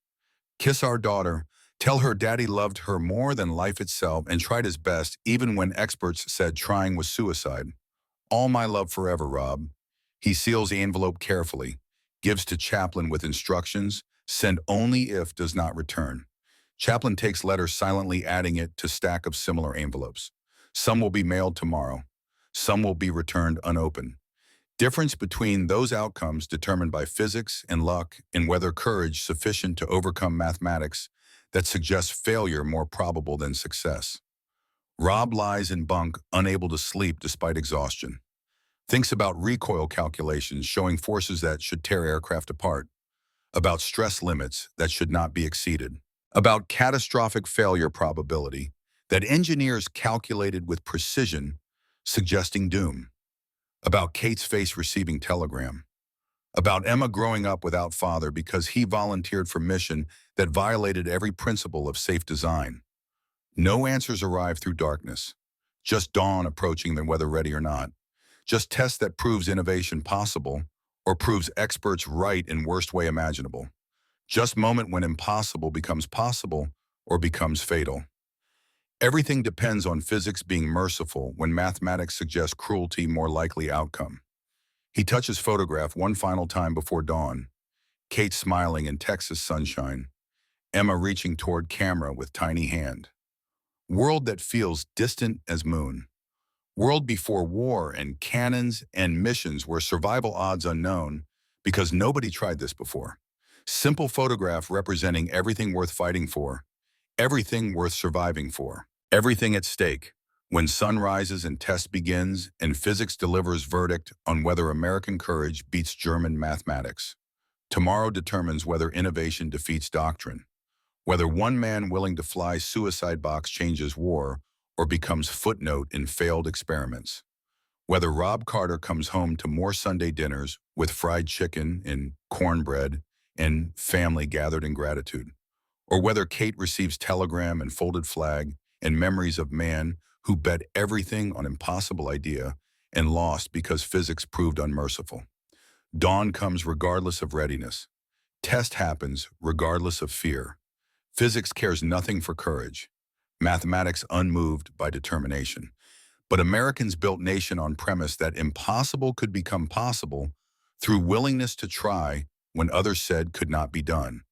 Kiss our daughter, tell her daddy loved her more than life itself and tried his best even when experts said trying was suicide. All my love forever, Rob. He seals the envelope carefully, gives to Chaplain with instructions, send only if does not return. Chaplain takes letter silently adding it to stack of similar envelopes. Some will be mailed tomorrow. Some will be returned unopened. Difference between those outcomes determined by physics and luck and whether courage sufficient to overcome mathematics that suggests failure more probable than success. Rob lies in bunk, unable to sleep despite exhaustion. Thinks about recoil calculations showing forces that should tear aircraft apart. About stress limits that should not be exceeded. About catastrophic failure probability that engineers calculated with precision, suggesting doom. About Kate's face receiving telegram. About Emma growing up without father because he volunteered for mission that violated every principle of safe design. No answers arrive through darkness. Just dawn approaching them whether ready or not. Just test that proves innovation possible or proves experts right in worst way imaginable. Just moment when impossible becomes possible or becomes fatal. Everything depends on physics being merciful when mathematics suggests cruelty more likely outcome. He touches photograph one final time before dawn. Kate smiling in Texas sunshine. Emma reaching toward camera with tiny hand. World that feels distant as moon. World before war and cannons and missions where survival odds unknown because nobody tried this before. Simple photograph representing everything worth fighting for. Everything worth surviving for. Everything at stake. When sun rises and test begins and physics delivers verdict on whether American courage beats German mathematics. Tomorrow determines whether innovation defeats doctrine. Whether one man willing to fly suicide box changes war or becomes footnote in failed experiments. Whether Rob Carter comes home to more Sunday dinners with fried chicken and cornbread and family gathered in gratitude. Or whether Kate receives telegram and folded flag and memories of man who bet everything on impossible idea and lost because physics proved unmerciful. Dawn comes regardless of readiness. Test happens regardless of fear. Physics cares nothing for courage. Mathematics unmoved by determination. But Americans built nation on premise that impossible could become possible through willingness to try when others said could not be done.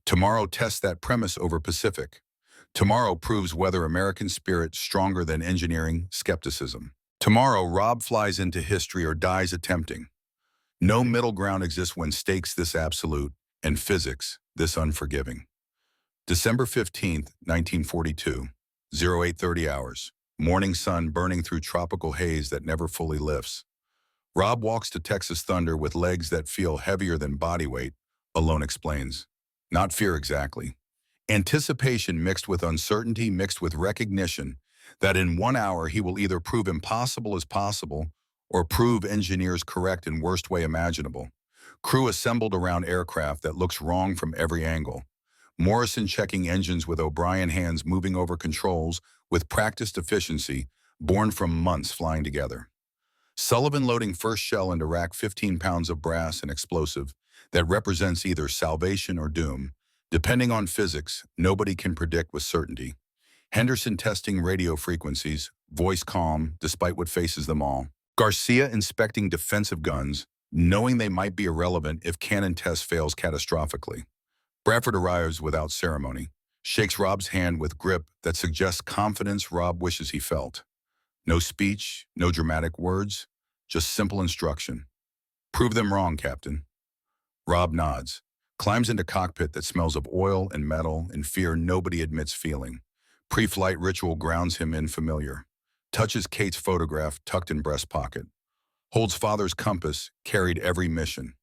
Tomorrow tests that premise over Pacific. Tomorrow proves whether American spirit stronger than engineering skepticism. Tomorrow, Rob flies into history or dies attempting. No middle ground exists when stakes this absolute and physics this unforgiving. December 15th, 1942, 0830 hours. Morning sun burning through tropical haze that never fully lifts. Rob walks to Texas Thunder with legs that feel heavier than body weight, alone explains. Not fear exactly. Anticipation mixed with uncertainty mixed with recognition that in 1 hour he will either prove impossible as possible or prove engineers correct in worst way imaginable. Crew assembled around aircraft that looks wrong from every angle. Morrison checking engines with O'Brien hands moving over controls with practiced efficiency born from months flying together. Sullivan loading first shell into rack 15 pounds of brass and explosive that represents either salvation or doom. Depending on physics, nobody can predict with certainty. Henderson testing radio frequencies, voice calm despite what faces them all. Garcia inspecting defensive guns, knowing they might be irrelevant if cannon test fails catastrophically. Bradford arrives without ceremony, shakes Rob's hand with grip that suggests confidence Rob wishes he felt. No speech, no dramatic words, just simple instruction. Prove them wrong, Captain. Rob nods, climbs into cockpit that smells of oil and metal and fear nobody admits feeling. Pre-flight ritual grounds him in familiar. Touches Kate's photograph tucked in breast pocket. Holds father's compass, carried every mission.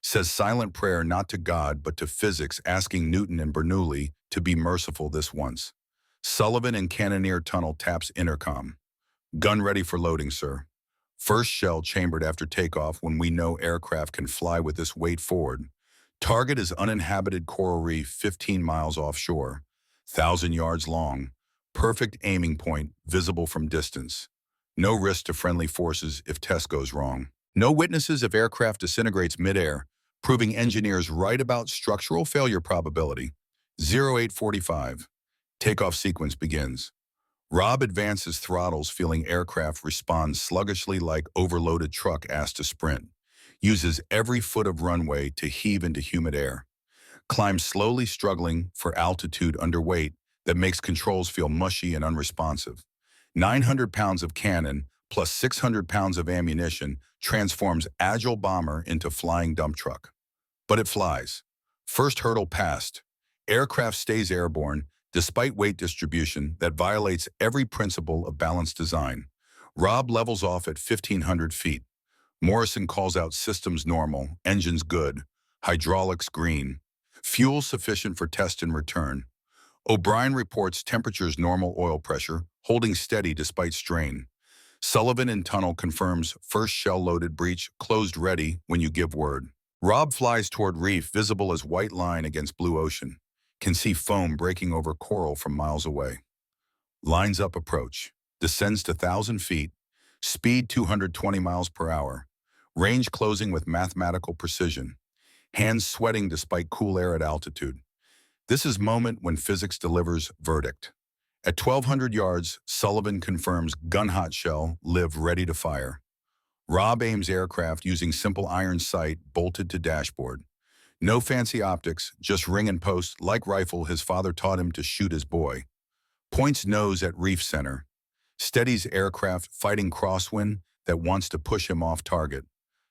Says silent prayer not to God but to physics, asking Newton and Bernoulli to be merciful this once. Sullivan in Cannoneer Tunnel taps intercom. Gun ready for loading, sir. First shell chambered after takeoff when we know aircraft can fly with this weight forward. Target is uninhabited coral reef 15 miles offshore, 1,000 yards long. Perfect aiming point visible from distance. No risk to friendly forces if test goes wrong. No witnesses if aircraft disintegrates midair, proving engineers right about structural failure probability. 0845. Takeoff sequence begins. Rob advances throttles, feeling aircraft respond sluggishly like overloaded truck asked to sprint. Uses every foot of runway to heave into humid air. Climbs slowly, struggling for altitude under weight that makes controls feel mushy and unresponsive. 900 pounds of cannon plus 600 pounds of ammunition transforms agile bomber into flying dump truck. But it flies. First hurdle passed. Aircraft stays airborne despite weight distribution that violates every principle of balanced design. Rob levels off at 1,500 feet. Morrison calls out systems normal, engines good, hydraulics green, fuel sufficient for test and return. O'Brien reports temperatures normal, oil pressure, holding steady despite strain. Sullivan in tunnel confirms first shell loaded breech closed ready when you give word. Rob flies toward reef visible as white line against blue ocean. Can see foam breaking over coral from miles away. Lines up approach. Descends to 1,000 feet. Speed 220 miles per hour. Range closing with mathematical precision. Hands sweating despite cool air at altitude. This is moment when physics delivers verdict. At 1,200 yards, Sullivan confirms gun-hot shell, live ready to fire. Rob aims aircraft using simple iron sight bolted to dashboard. No fancy optics, just ring and post like rifle his father taught him to shoot his boy. Points nose at reef center. Steadies aircraft fighting crosswind that wants to push him off target.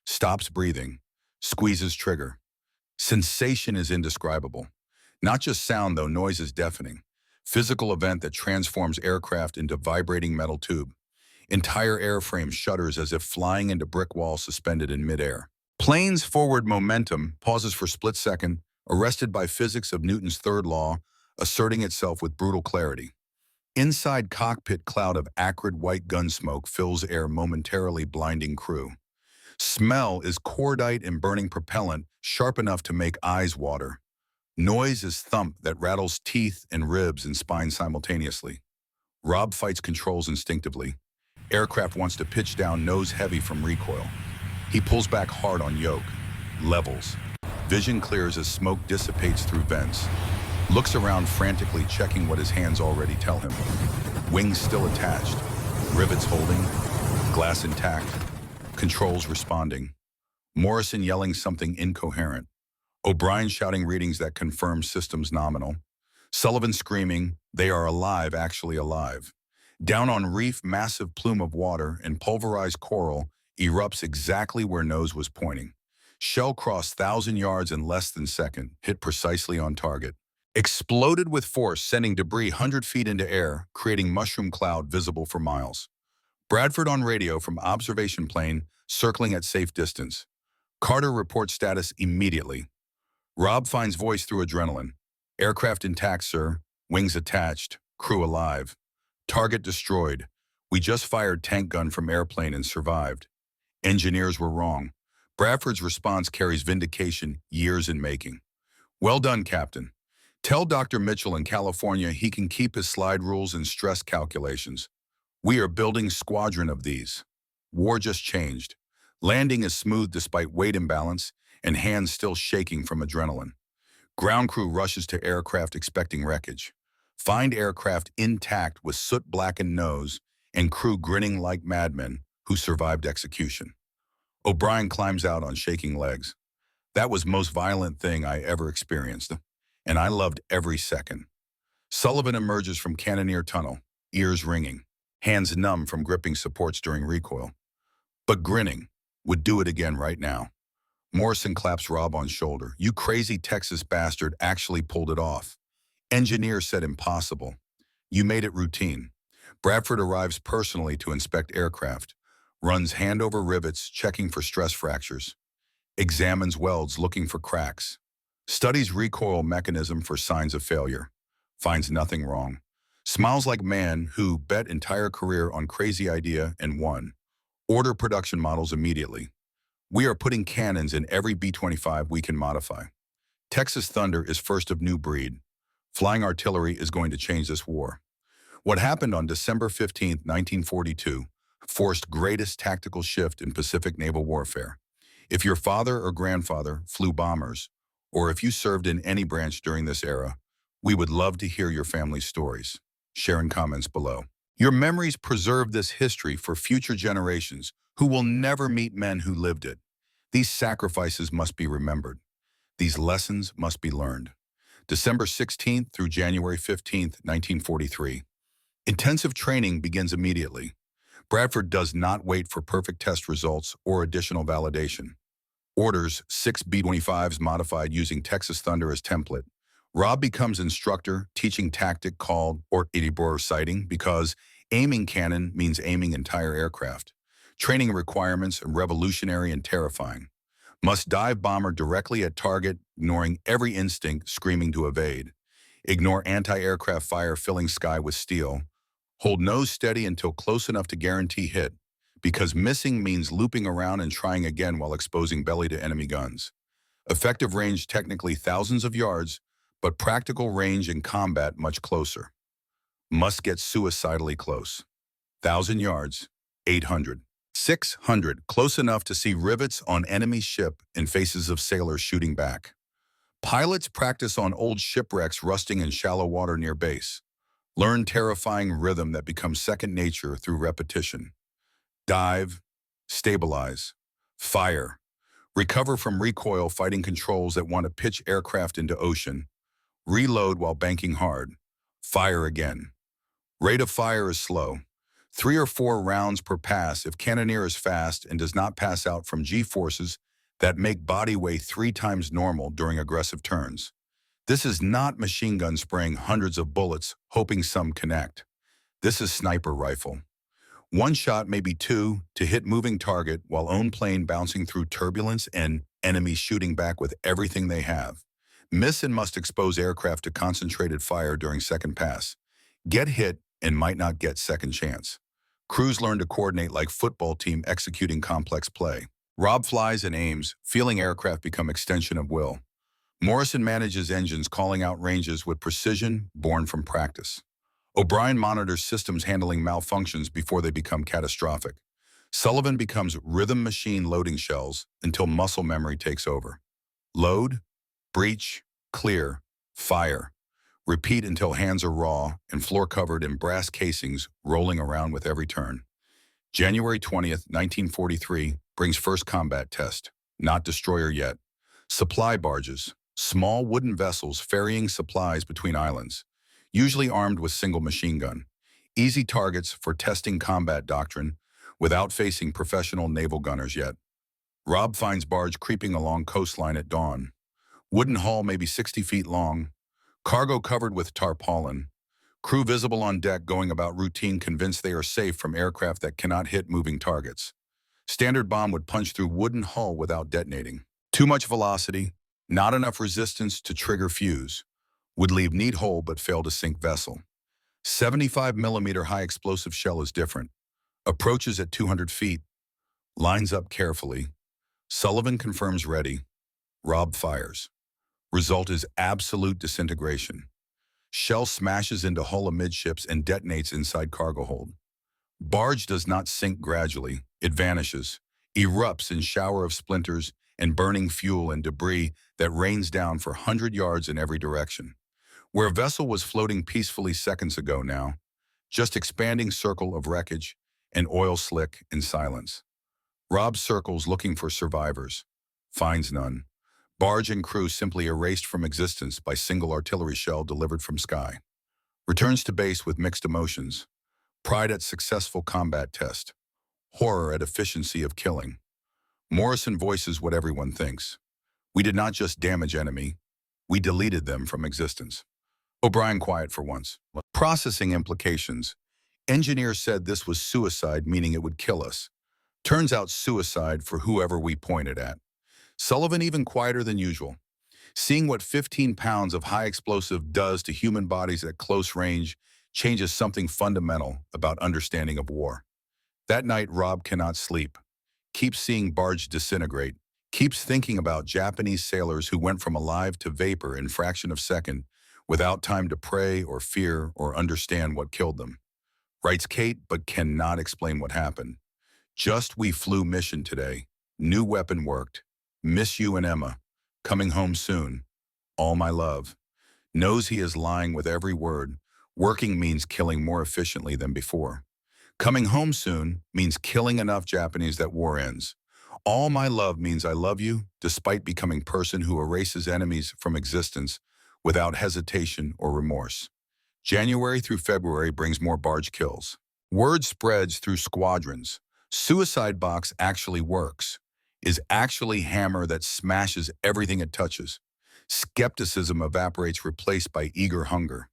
Stops breathing. Squeezes trigger. Sensation is indescribable. Not just sound though, noise is deafening. Physical event that transforms aircraft into vibrating metal tube. Entire airframe shudders as if flying into brick wall suspended in midair. Plane's forward momentum pauses for split second, arrested by physics of Newton's third law, asserting itself with brutal clarity. Inside cockpit, cloud of acrid white gun smoke fills air, momentarily blinding crew. Smell is cordite and burning propellant, sharp enough to make eyes water. Noise is thump that rattles teeth and ribs and spine simultaneously. Rob fights controls instinctively. Aircraft wants to pitch down, nose heavy from recoil. He pulls back hard on yoke. Levels. Vision clears as smoke dissipates through vents. Looks around frantically, checking what his hands already tell him. Wings still attached. Rivets holding. Glass intact. Controls responding. Morrison yelling something incoherent. O'Brien shouting readings that confirm systems nominal. Sullivan screaming, "They are alive, actually alive." Down on reef, massive plume of water and pulverized coral erupts exactly where nose was pointing. Shell crossed 1,000 yards in less than a second, hit precisely on target. Exploded with force, sending debris 100 feet into air, creating mushroom cloud visible for miles. Bradford on radio from observation plane, circling at safe distance. Carter reports status immediately. Rob finds voice through adrenaline. Aircraft intact, sir. Wings attached. Crew alive. Target destroyed. We just fired tank gun from airplane and survived. Engineers were wrong. Bradford's response carries vindication, years in making. Well done, Captain. Tell Dr. Mitchell in California he can keep his slide rules and stress calculations. We are building squadron of these. War just changed. Landing is smooth despite weight imbalance and hands still shaking from adrenaline. Ground crew rushes to aircraft expecting wreckage. Find aircraft intact with soot-blackened nose and crew grinning like madmen who survived execution. O'Brien climbs out on shaking legs. That was most violent thing I ever experienced, and I loved every second. Sullivan emerges from Cannoneer Tunnel, ears ringing, hands numb from gripping supports during recoil. But grinning, would do it again right now. Morrison claps Rob on shoulder. You crazy Texas bastard actually pulled it off. Engineer said impossible. You made it routine. Bradford arrives personally to inspect aircraft, runs hand over rivets, checking for stress fractures, examines welds looking for cracks, studies recoil mechanism for signs of failure, finds nothing wrong, smiles like man who bet entire career on crazy idea and won. Order production models immediately. We are putting cannons in every B-25 we can modify. Texas Thunder is first of new breed. Flying artillery is going to change this war. What happened on December 15, 1942, forced greatest tactical shift in Pacific naval warfare. If your father or grandfather flew bombers, or if you served in any branch during this era, we would love to hear your family's stories. Share in comments below. Your memories preserve this history for future generations who will never meet men who lived it. These sacrifices must be remembered. These lessons must be learned. December 16th through January 15th, 1943. Intensive training begins immediately. Bradford does not wait for perfect test results or additional validation. Orders 6 B-25s modified using Texas Thunder as template. Rob becomes instructor, teaching tactic called Ortibor sighting because aiming cannon means aiming entire aircraft. Training requirements are revolutionary and terrifying. Must dive bomber directly at target, ignoring every instinct, screaming to evade. Ignore anti-aircraft fire filling sky with steel. Hold nose steady until close enough to guarantee hit, because missing means looping around and trying again while exposing belly to enemy guns. Effective range technically thousands of yards, but practical range in combat much closer. Must get suicidally close. 1,000 yards, 800. 600, close enough to see rivets on enemy ship and faces of sailors shooting back. Pilots practice on old shipwrecks rusting in shallow water near base. Learn terrifying rhythm that becomes second nature through repetition. Dive, stabilize, fire. Recover from recoil fighting controls that want to pitch aircraft into ocean. Reload while banking hard. Fire again. Rate of fire is slow. 3 or 4 rounds per pass if cannoneer is fast and does not pass out from G-forces that make body weigh 3 times normal during aggressive turns. This is not machine gun spraying hundreds of bullets, hoping some connect. This is sniper rifle. One shot, maybe 2, to hit moving target while own plane bouncing through turbulence and enemies shooting back with everything they have. Miss and must expose aircraft to concentrated fire during second pass. Get hit and might not get second chance. Crews learn to coordinate like football team executing complex play. Rob flies and aims, feeling aircraft become extension of will. Morrison manages engines, calling out ranges with precision born from practice. O'Brien monitors systems handling malfunctions before they become catastrophic. Sullivan becomes rhythm machine loading shells until muscle memory takes over. Load, breach, clear, fire. Repeat until hands are raw and floor covered in brass casings rolling around with every turn. January 20th, 1943 brings first combat test. Not destroyer yet. Supply barges, small wooden vessels ferrying supplies between islands, usually armed with single machine gun. Easy targets for testing combat doctrine without facing professional naval gunners yet. Rob finds barge creeping along coastline at dawn. Wooden hull maybe 60 feet long, cargo covered with tarpaulin, crew visible on deck going about routine, convinced they are safe from aircraft that cannot hit moving targets. Standard bomb would punch through wooden hull without detonating. Too much velocity, not enough resistance to trigger fuse, would leave neat hole but fail to sink vessel. 75mm high explosive shell is different. Approaches at 200 feet, lines up carefully. Sullivan confirms ready. Rob fires. Result is absolute disintegration. Shell smashes into hull amidships and detonates inside cargo hold. Barge does not sink gradually. It vanishes, erupts in shower of splinters and burning fuel and debris that rains down for 100 yards in every direction. Where a vessel was floating peacefully seconds ago now, just expanding circle of wreckage and oil slick in silence. Rob circles looking for survivors. Finds none. Barge and crew simply erased from existence by single artillery shell delivered from sky. Returns to base with mixed emotions. Pride at successful combat test. Horror at efficiency of killing. Morrison voices what everyone thinks. We did not just damage enemy, we deleted them from existence. O'Brien quiet for once. Processing implications. Engineers said this was suicide, meaning it would kill us. Turns out suicide for whoever we pointed at. Sullivan even quieter than usual. Seeing what 15 pounds of high explosive does to human bodies at close range changes something fundamental about understanding of war. That night, Rob cannot sleep. Keeps seeing barge disintegrate. Keeps thinking about Japanese sailors who went from alive to vapor in fraction of second without time to pray or fear or understand what killed them. Writes Kate, but cannot explain what happened. Just we flew mission today. New weapon worked. Miss you and Emma. Coming home soon. All my love. Knows he is lying with every word. Working means killing more efficiently than before. Coming home soon means killing enough Japanese that war ends. All my love means I love you, despite becoming person who erases enemies from existence without hesitation or remorse. January through February brings more barge kills. Word spreads through squadrons. Suicide box actually works. Is actually hammer that smashes everything it touches. Skepticism evaporates, replaced by eager hunger.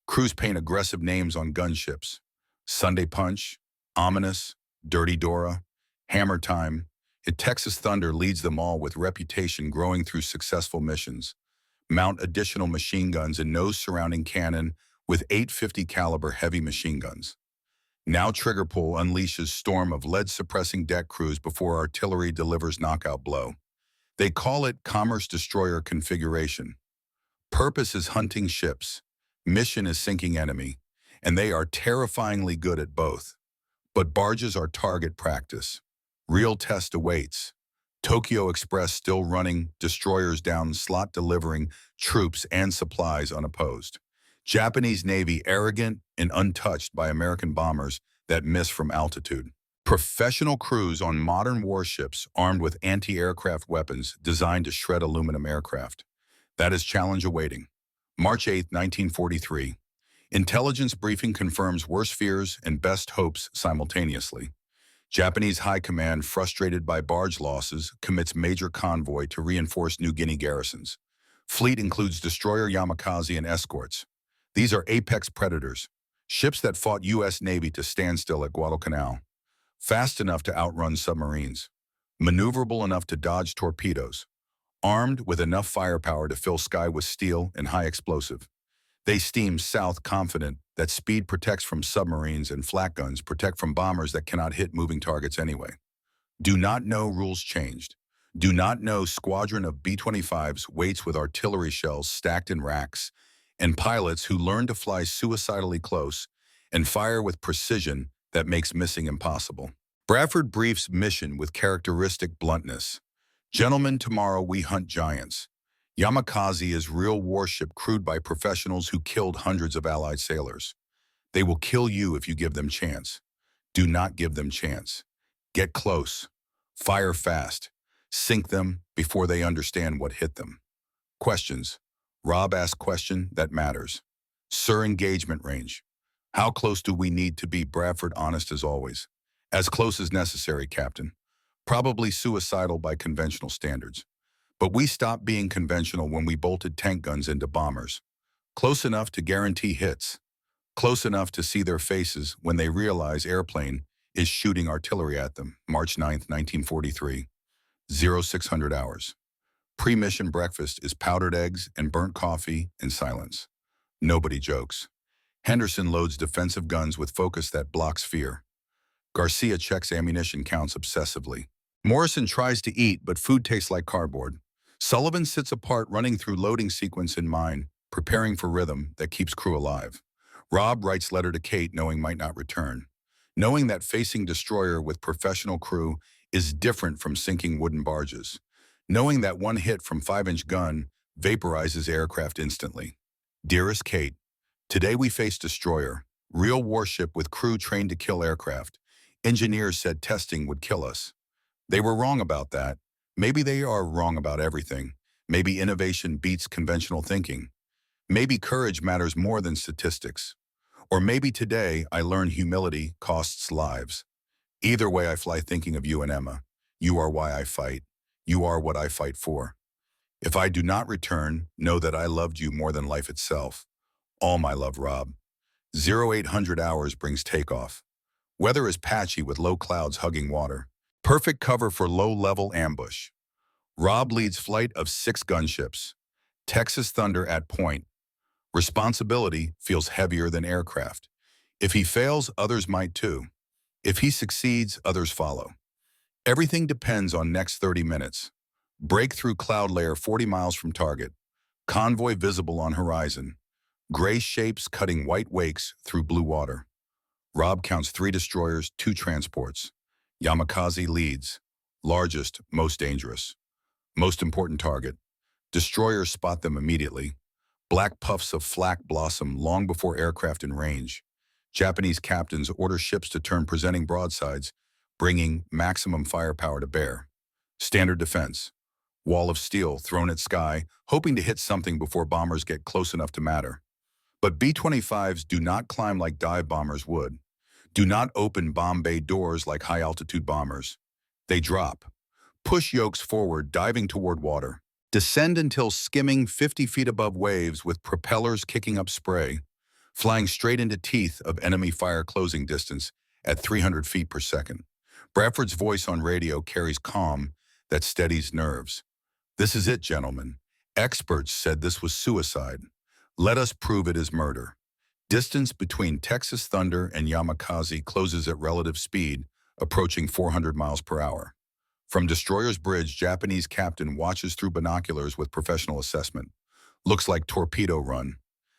Crews paint aggressive names on gunships. Sunday Punch, Ominous, Dirty Dora, Hammer Time. Texas Thunder leads them all with reputation growing through successful missions. Mount additional machine guns and nose surrounding cannon with 850 caliber heavy machine guns. Now trigger pull unleashes storm of lead-suppressing deck crews before artillery delivers knockout blow. They call it Commerce Destroyer configuration. Purpose is hunting ships. Mission is sinking enemy. And they are terrifyingly good at both. But barges are target practice. Real test awaits. Tokyo Express still running, destroyers down, slot delivering troops and supplies unopposed. Japanese Navy arrogant and untouched by American bombers that miss from altitude. Professional crews on modern warships armed with anti-aircraft weapons designed to shred aluminum aircraft. That is challenge awaiting. March 8, 1943. Intelligence briefing confirms worst fears and best hopes simultaneously. Japanese High Command, frustrated by barge losses, commits major convoy to reinforce New Guinea garrisons. Fleet includes destroyer Yamakaze and escorts. These are apex predators, ships that fought U.S. Navy to standstill at Guadalcanal. Fast enough to outrun submarines. Maneuverable enough to dodge torpedoes. armed with enough firepower to fill sky with steel and high explosive. They steam south confident that speed protects from submarines and flak guns protect from bombers that cannot hit moving targets anyway. Do not know rules changed. Do not know squadron of B-25s waits with artillery shells stacked in racks, and pilots who learn to fly suicidally close and fire with precision that makes missing impossible. Bradford briefs mission with characteristic bluntness. Gentlemen, tomorrow we hunt giants. Yamakaze is real warship crewed by professionals who killed hundreds of Allied sailors. They will kill you if you give them chance. Do not give them chance. Get close. Fire fast. Sink them before they understand what hit them. Questions. Rob asked question that matters. Sir, engagement range. How close do we need to be? Bradford honest as always. As close as necessary, Captain. Probably suicidal by conventional standards. But we stopped being conventional when we bolted tank guns into bombers. Close enough to guarantee hits. Close enough to see their faces when they realize airplane is shooting artillery at them. March 9th, 1943. 0600 hours. Pre-mission breakfast is powdered eggs and burnt coffee and silence. Nobody jokes. Henderson loads defensive guns with focus that blocks fear. Garcia checks ammunition counts obsessively. Morrison tries to eat, but food tastes like cardboard. Sullivan sits apart running through loading sequence in mind, preparing for rhythm that keeps crew alive. Rob writes letter to Kate knowing might not return. Knowing that facing destroyer with professional crew is different from sinking wooden barges. Knowing that one hit from 5-inch gun vaporizes aircraft instantly. Dearest Kate, today we face destroyer, real warship with crew trained to kill aircraft. Engineers said testing would kill us. They were wrong about that. Maybe they are wrong about everything. Maybe innovation beats conventional thinking. Maybe courage matters more than statistics. Or maybe today I learn humility costs lives. Either way, I fly thinking of you and Emma. You are why I fight. You are what I fight for. If I do not return, know that I loved you more than life itself. All my love, Rob. 0800 hours brings takeoff. Weather is patchy with low clouds hugging water. Perfect cover for low-level ambush. Rob leads flight of 6 gunships. Texas Thunder at point. Responsibility feels heavier than aircraft. If he fails, others might too. If he succeeds, others follow. Everything depends on next 30 minutes. Breakthrough cloud layer 40 miles from target. Convoy visible on horizon. Gray shapes cutting white wakes through blue water. Rob counts 3 destroyers, 2 transports. Yamakaze leads. Largest, most dangerous. Most important target. Destroyers spot them immediately. Black puffs of flak blossom long before aircraft in range. Japanese captains order ships to turn presenting broadsides, bringing maximum firepower to bear. Standard defense. Wall of steel thrown at sky, hoping to hit something before bombers get close enough to matter. But B-25s do not climb like dive bombers would. Do not open bomb bay doors like high-altitude bombers. They drop. Push yokes forward, diving toward water. Descend until skimming 50 feet above waves with propellers kicking up spray, flying straight into teeth of enemy fire closing distance at 300 feet per second. Bradford's voice on radio carries calm that steadies nerves. This is it, gentlemen. Experts said this was suicide. Let us prove it is murder. Distance between Texas Thunder and Yamakaze closes at relative speed, approaching 400 miles per hour. From Destroyer's Bridge, Japanese captain watches through binoculars with professional assessment. Looks like torpedo run.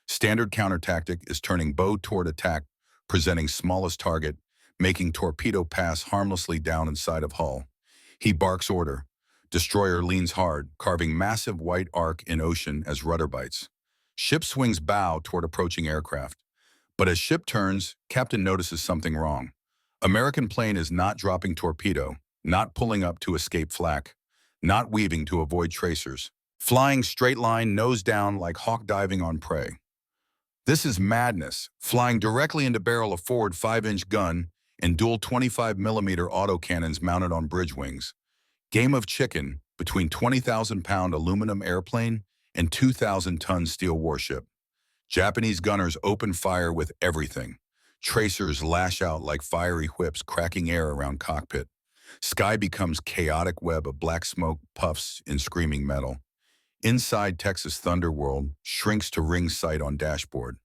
Standard counter tactic is turning bow toward attack, presenting smallest target, making torpedo pass harmlessly down inside of hull. He barks order. Destroyer leans hard, carving massive white arc in ocean as rudder bites. Ship swings bow toward approaching aircraft. But as ship turns, captain notices something wrong. American plane is not dropping torpedo, not pulling up to escape flak, not weaving to avoid tracers, flying straight line nose down like hawk diving on prey. This is madness, flying directly into barrel of forward 5-inch gun and dual 25mm autocannons mounted on bridge wings. Game of chicken between 20,000-pound aluminum airplane and 2,000-ton steel warship. Japanese gunners open fire with everything. Tracers lash out like fiery whips cracking air around cockpit. Sky becomes chaotic web of black smoke puffs in screaming metal. Inside Texas Thunderworld shrinks to ring sight on dashboard.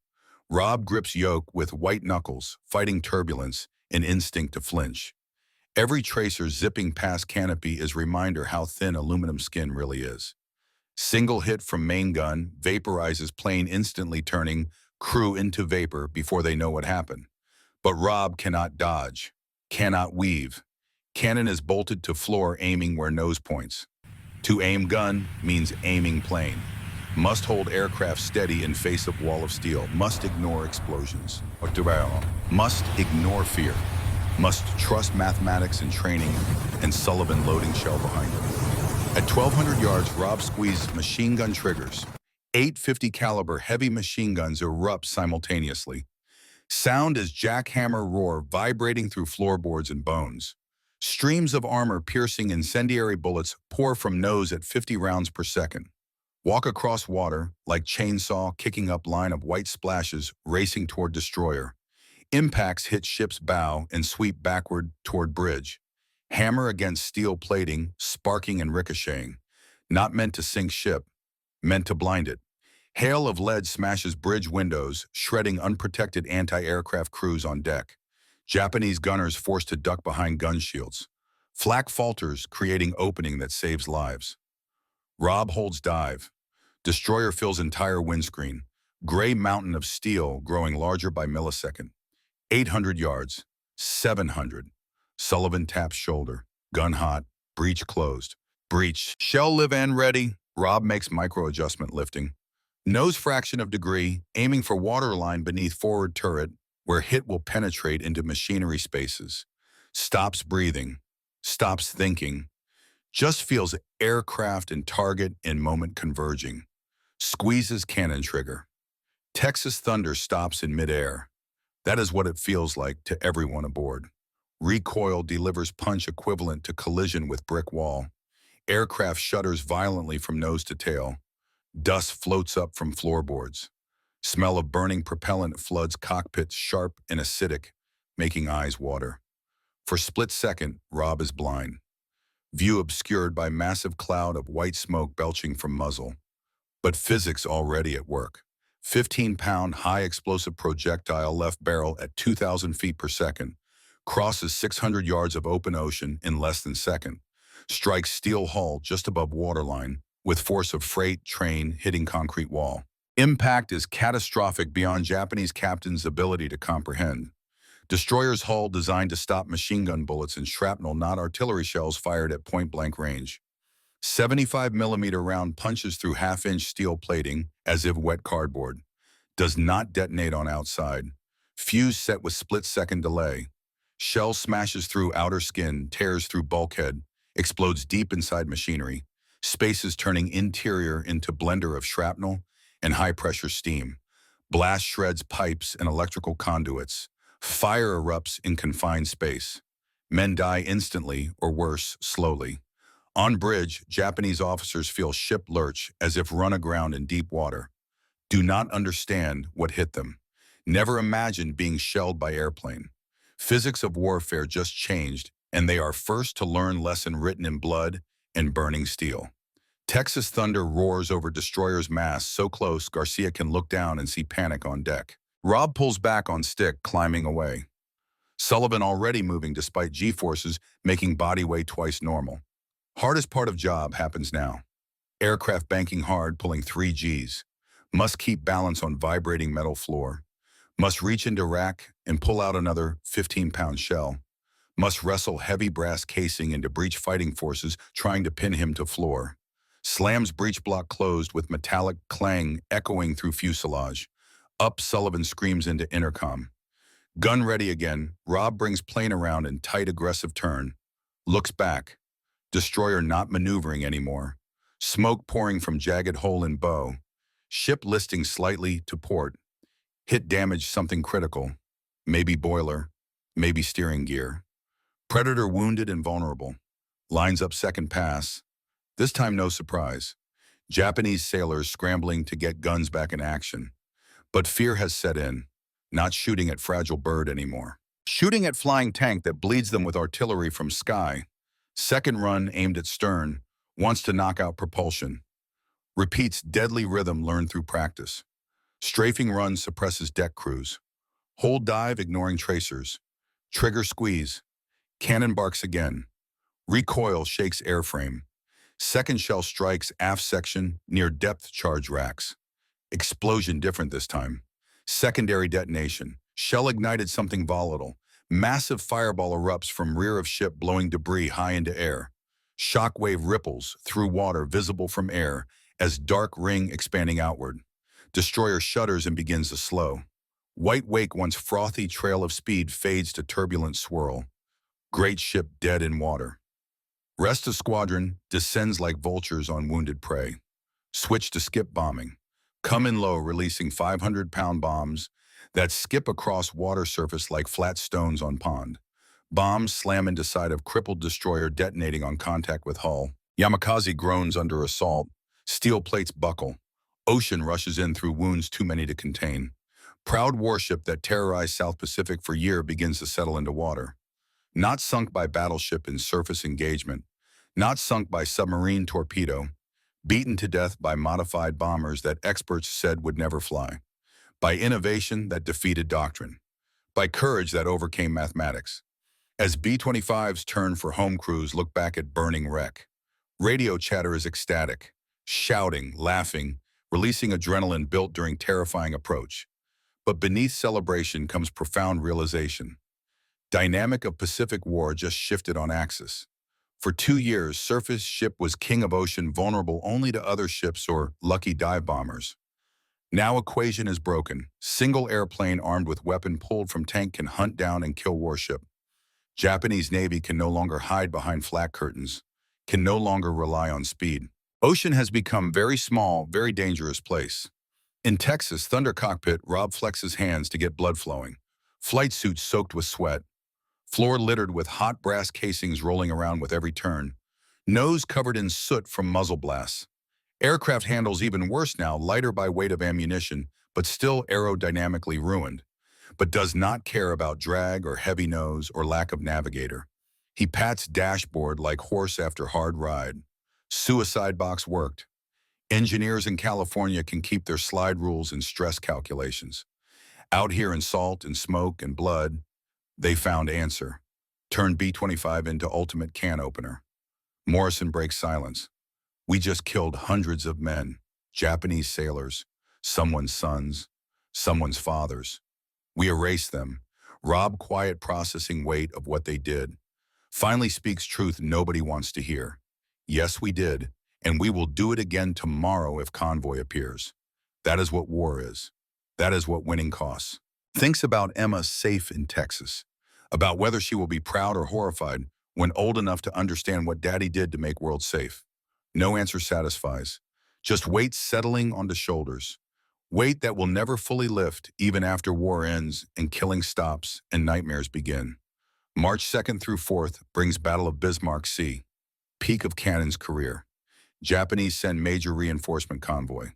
Rob grips yoke with white knuckles, fighting turbulence and instinct to flinch. Every tracer zipping past canopy is reminder how thin aluminum skin really is. Single hit from main gun vaporizes plane instantly turning crew into vapor before they know what happened. But Rob cannot dodge, cannot weave. Cannon is bolted to floor aiming where nose points. To aim gun means aiming plane. Must hold aircraft steady in face of wall of steel. Must ignore explosions. Must ignore fear. Must trust mathematics and training and Sullivan loading shell behind him. At 1,200 yards, Rob squeezes machine gun triggers. 850 caliber heavy machine guns erupt simultaneously. Sound as jackhammer roar vibrating through floorboards and bones. Streams of armor-piercing incendiary bullets pour from nose at 50 rounds per second. Walk across water like chainsaw kicking up line of white splashes racing toward destroyer. Impacts hit ship's bow and sweep backward toward bridge. Hammer against steel plating, sparking and ricocheting. Not meant to sink ship, meant to blind it. Hail of lead smashes bridge windows, shredding unprotected anti-aircraft crews on deck. Japanese gunners forced to duck behind gun shields. Flak falters, creating opening that saves lives. Rob holds dive. Destroyer fills entire windscreen. Gray mountain of steel growing larger by millisecond. 800 yards. 700. Sullivan taps shoulder. Gun hot. Breech closed. Breech. Shell live and ready. Rob makes micro-adjustment lifting. Nose fraction of degree, aiming for waterline beneath forward turret, where hit will penetrate into machinery spaces. Stops breathing. Stops thinking. Just feels aircraft and target in moment converging. Squeezes cannon trigger. Texas Thunder stops in midair. That is what it feels like to everyone aboard. Recoil delivers punch equivalent to collision with brick wall. Aircraft shudders violently from nose to tail. Dust floats up from floorboards. Smell of burning propellant floods cockpits sharp and acidic, making eyes water. For split second, Rob is blind. View obscured by massive cloud of white smoke belching from muzzle. But physics already at work. 15-pound high-explosive projectile left barrel at 2,000 feet per second. Crosses 600 yards of open ocean in less than second. Strikes steel hull just above waterline, with force of freight train hitting concrete wall. Impact is catastrophic beyond Japanese captain's ability to comprehend. Destroyer's hull designed to stop machine gun bullets and shrapnel, not artillery shells fired at point-blank range. 75mm round punches through half-inch steel plating, as if wet cardboard. Does not detonate on outside. Fuse set with split-second delay. Shell smashes through outer skin, tears through bulkhead, explodes deep inside machinery. Spaces turning interior into blender of shrapnel and high-pressure steam. Blast shreds pipes and electrical conduits. Fire erupts in confined space. Men die instantly, or worse, slowly. On bridge, Japanese officers feel ship lurch as if run aground in deep water. Do not understand what hit them. Never imagined being shelled by airplane. Physics of warfare just changed, and they are first to learn lesson written in blood and burning steel. Texas Thunder roars over destroyer's mast so close Garcia can look down and see panic on deck. Rob pulls back on stick, climbing away. Sullivan already moving despite G-forces, making body weight twice normal. Hardest part of job happens now. Aircraft banking hard, pulling 3 Gs. Must keep balance on vibrating metal floor. Must reach into rack and pull out another 15-pound shell. Must wrestle heavy brass casing into breech fighting forces trying to pin him to floor. Slams breech block closed with metallic clang echoing through fuselage. Up Sullivan screams into intercom. Gun ready again, Rob brings plane around in tight aggressive turn. Looks back. Destroyer not maneuvering anymore. Smoke pouring from jagged hole in bow. Ship listing slightly to port. Hit damage something critical. Maybe boiler. Maybe steering gear. Predator wounded and vulnerable. Lines up second pass. This time no surprise. Japanese sailors scrambling to get guns back in action. But fear has set in. Not shooting at fragile bird anymore. Shooting at flying tank that bleeds them with artillery from sky. Second run aimed at stern, wants to knock out propulsion. Repeats deadly rhythm learned through practice. Strafing run suppresses deck crews. Hold dive ignoring tracers. Trigger squeeze. Cannon barks again. Recoil shakes airframe. Second shell strikes aft section near depth charge racks. Explosion different this time. Secondary detonation. Shell ignited something volatile. Massive fireball erupts from rear of ship blowing debris high into air. Shockwave ripples through water visible from air as dark ring expanding outward. Destroyer shudders and begins to slow. White wake once frothy trail of speed fades to turbulent swirl. Great ship dead in water. Rest of squadron descends like vultures on wounded prey. Switch to skip bombing. Come in low, releasing 500-pound bombs that skip across water surface like flat stones on pond. Bombs slam into side of crippled destroyer detonating on contact with hull. Yamakasi groans under assault. Steel plates buckle. Ocean rushes in through wounds too many to contain. Proud warship that terrorized South Pacific for years begins to settle into water. Not sunk by battleship in surface engagement. Not sunk by submarine torpedo. Beaten to death by modified bombers that experts said would never fly. By innovation that defeated doctrine. By courage that overcame mathematics. As B-25s turn for home crews look back at burning wreck. Radio chatter is ecstatic. Shouting, laughing, releasing adrenaline built during terrifying approach. But beneath celebration comes profound realization. Dynamic of Pacific War just shifted on axis. For 2 years, surface ship was king of ocean, vulnerable only to other ships or lucky dive bombers. Now equation is broken. Single airplane armed with weapon pulled from tank can hunt down and kill warship. Japanese Navy can no longer hide behind flat curtains, can no longer rely on speed. Ocean has become very small, very dangerous place. In Texas, Thunder cockpit, Rob flexes hands to get blood flowing. Flight suits soaked with sweat. Floor littered with hot brass casings rolling around with every turn. Nose covered in soot from muzzle blasts. Aircraft handles even worse now, lighter by weight of ammunition, but still aerodynamically ruined. But does not care about drag or heavy nose or lack of navigator. He pats dashboard like horse after hard ride. Suicide box worked. Engineers in California can keep their slide rules and stress calculations. Out here in salt and smoke and blood, they found answer. Turned B-25 into ultimate can opener. Morrison breaks silence. We just killed hundreds of men, Japanese sailors, someone's sons, someone's fathers. We erase them. Rob quiet processing weight of what they did. Finally speaks truth nobody wants to hear. Yes, we did, and we will do it again tomorrow if convoy appears. That is what war is. That is what winning costs. Thinks about Emma safe in Texas. About whether she will be proud or horrified when old enough to understand what daddy did to make world safe. No answer satisfies. Just weight settling onto shoulders. Weight that will never fully lift even after war ends and killing stops and nightmares begin. March 2nd through 4th brings Battle of Bismarck Sea. Peak of Cannon's career. Japanese send major reinforcement convoy.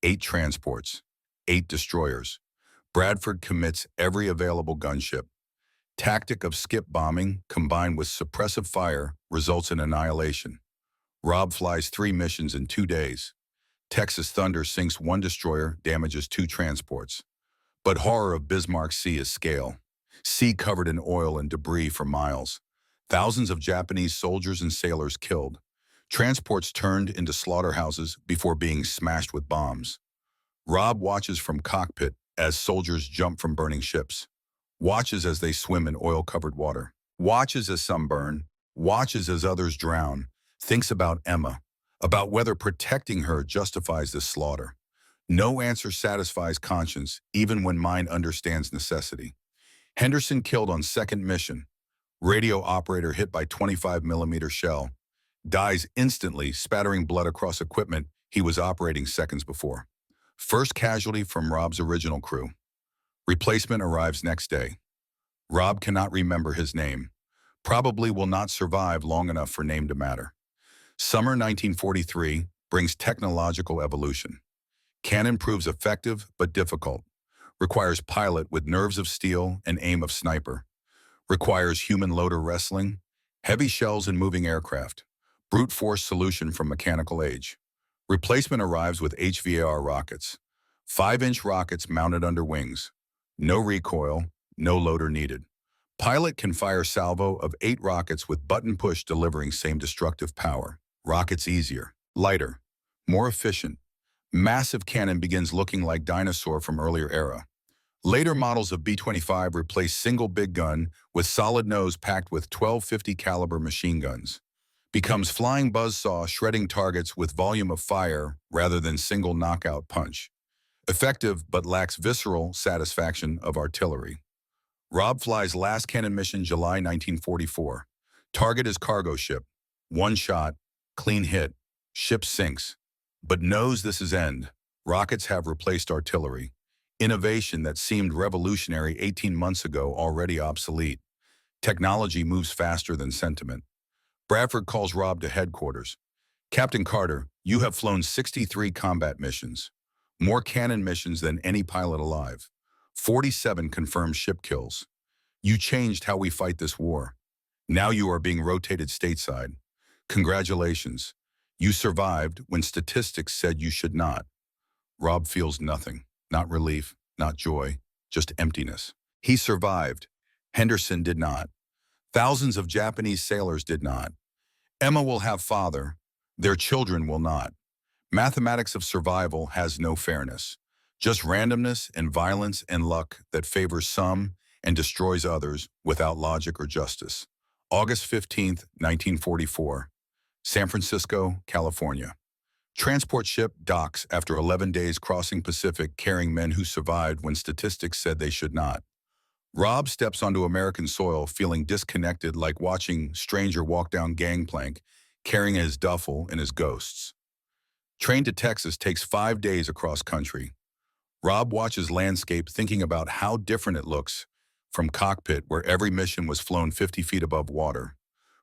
8 transports. 8 destroyers. Bradford commits every available gunship. Tactic of skip bombing combined with suppressive fire results in annihilation. Rob flies 3 missions in 2 days. Texas Thunder sinks 1 destroyer, damages 2 transports. But horror of Bismarck Sea is scale. Sea covered in oil and debris for miles. Thousands of Japanese soldiers and sailors killed. Transports turned into slaughterhouses before being smashed with bombs. Rob watches from cockpit as soldiers jump from burning ships. Watches as they swim in oil-covered water. Watches as some burn. Watches as others drown. Thinks about Emma. About whether protecting her justifies this slaughter. No answer satisfies conscience, even when mind understands necessity. Henderson killed on 2nd mission. Radio operator hit by 25mm shell. Dies instantly, spattering blood across equipment he was operating seconds before. First casualty from Rob's original crew. Replacement arrives next day. Rob cannot remember his name. Probably will not survive long enough for name to matter. Summer 1943 brings technological evolution. Cannon proves effective but difficult. Requires pilot with nerves of steel and aim of sniper. Requires human loader wrestling Heavy shells in moving aircraft. Brute force solution from mechanical age. Replacement arrives with HVAR rockets. 5-inch rockets mounted under wings. No recoil, no loader needed. Pilot can fire salvo of 8 rockets with button push delivering same destructive power. Rockets easier, lighter, more efficient. Massive cannon begins looking like dinosaur from earlier era. Later models of B-25 replace single big gun with solid nose packed with 1250 caliber machine guns. Becomes flying buzzsaw shredding targets with volume of fire rather than single knockout punch. Effective but lacks visceral satisfaction of artillery. Rob flies last cannon mission July 1944. Target is cargo ship. One shot, clean hit. Ship sinks. But knows this is end. Rockets have replaced artillery. Innovation that seemed revolutionary 18 months ago already obsolete. Technology moves faster than sentiment. Bradford calls Rob to headquarters. Captain Carter, you have flown 63 combat missions. More cannon missions than any pilot alive. 47 confirmed ship kills. You changed how we fight this war. Now you are being rotated stateside. Congratulations. You survived when statistics said you should not. Rob feels nothing. Not relief, not joy, just emptiness. He survived. Henderson did not. Thousands of Japanese sailors did not. Emma will have father. Their children will not. Mathematics of survival has no fairness. Just randomness and violence and luck that favors some and destroys others without logic or justice. August 15th, 1944. San Francisco, California. Transport ship docks after 11 days crossing Pacific carrying men who survived when statistics said they should not. Rob steps onto American soil feeling disconnected like watching stranger walk down gangplank carrying his duffel and his ghosts. Train to Texas takes 5 days across country. Rob watches landscape thinking about how different it looks from cockpit where every mission was flown 50 feet above water.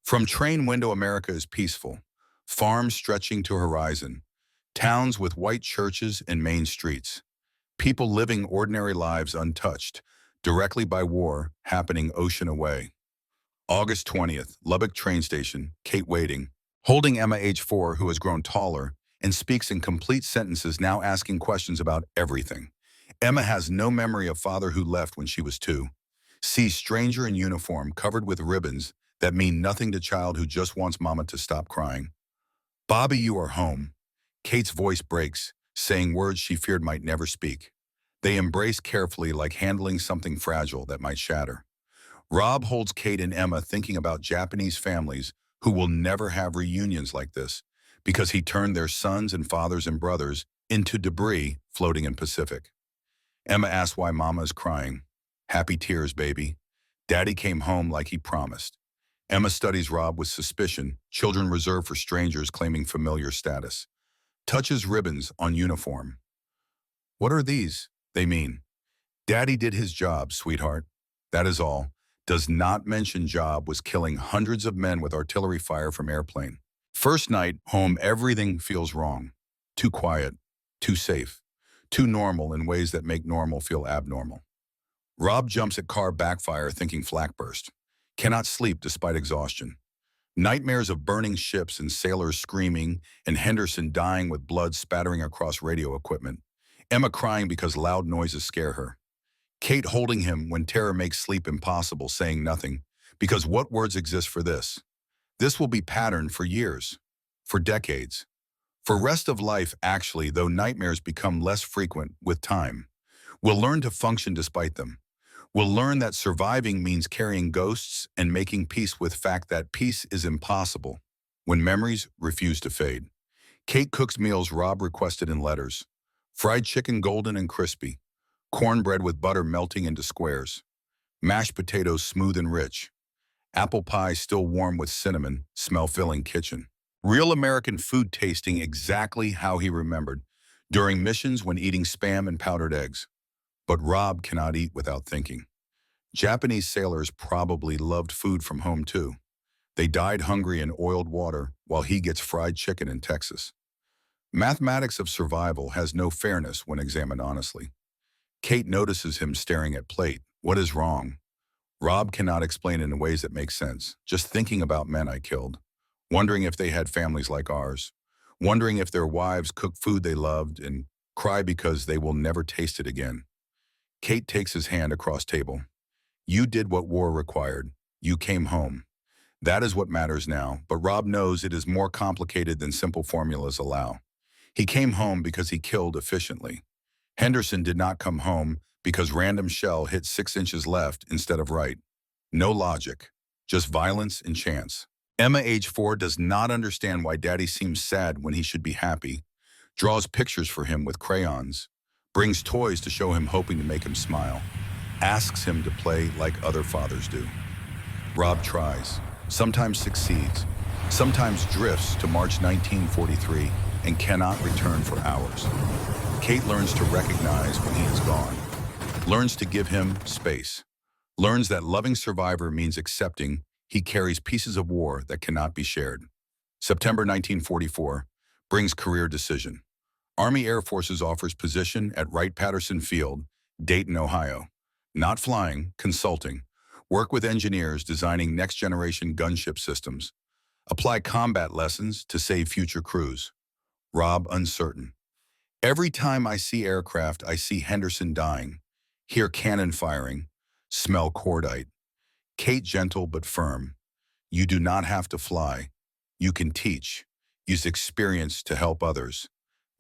From train window America is peaceful. Farms stretching to horizon. Towns with white churches and main streets. People living ordinary lives untouched, directly by war happening ocean away. August 20th, Lubbock train station, Kate waiting, holding Emma age 4 who has grown taller and speaks in complete sentences now asking questions about everything. Emma has no memory of father who left when she was 2. Sees stranger in uniform covered with ribbons that mean nothing to child who just wants mama to stop crying. Bobby, you are home. Kate's voice breaks, saying words she feared might never speak. They embrace carefully like handling something fragile that might shatter. Rob holds Kate and Emma thinking about Japanese families who will never have reunions like this because he turned their sons and fathers and brothers into debris floating in Pacific. Emma asks why mama is crying. Happy tears, baby. Daddy came home like he promised. Emma studies Rob with suspicion, children reserved for strangers claiming familiar status. Touches ribbons on uniform. What are these? They mean. Daddy did his job, sweetheart. That is all. Does not mention job was killing hundreds of men with artillery fire from airplane. First night, home, everything feels wrong. Too quiet, too safe, too normal in ways that make normal feel abnormal. Rob jumps at car backfire thinking flak burst. Cannot sleep despite exhaustion. Nightmares of burning ships and sailors screaming and Henderson dying with blood spattering across radio equipment. Emma crying because loud noises scare her. Kate holding him when terror makes sleep impossible, saying nothing, because what words exist for this? This will be patterned for years, for decades. For rest of life, actually, though nightmares become less frequent with time. We'll learn to function despite them. We'll learn that surviving means carrying ghosts and making peace with fact that peace is impossible when memories refuse to fade. Kate cooks meals Rob requested in letters. Fried chicken golden and crispy. Cornbread with butter melting into squares. Mashed potatoes smooth and rich. Apple pie still warm with cinnamon, smell-filling kitchen. Real American food tasting exactly how he remembered during missions when eating Spam and powdered eggs. But Rob cannot eat without thinking. Japanese sailors probably loved food from home too. They died hungry in oiled water while he gets fried chicken in Texas. Mathematics of survival has no fairness when examined honestly. Kate notices him staring at plate. What is wrong? Rob cannot explain in ways that make sense. Just thinking about men I killed, wondering if they had families like ours, wondering if their wives cooked food they loved and cry because they will never taste it again. Kate takes his hand across table. You did what war required. You came home. That is what matters now, but Rob knows it is more complicated than simple formulas allow. He came home because he killed efficiently. Henderson did not come home because random shell hit 6 inches left instead of right. No logic, just violence and chance. Emma, age 4, does not understand why Daddy seems sad when he should be happy, draws pictures for him with crayons, brings toys to show him hoping to make him smile, asks him to play like other fathers do. Rob tries, sometimes succeeds, sometimes drifts to March 1943 and cannot return for hours. Kate learns to recognize when he is gone, learns to give him space, learns that loving survivor means accepting he carries pieces of war that cannot be shared. September 1944 brings career decision. Army Air Forces offers position at Wright-Patterson Field, Dayton, Ohio. Not flying, consulting. Work with engineers designing next-generation gunship systems. Apply combat lessons to save future crews. Rob uncertain. Every time I see aircraft, I see Henderson dying, hear cannon firing, smell cordite. Kate gentle but firm. You do not have to fly. You can teach. Use experience to help others.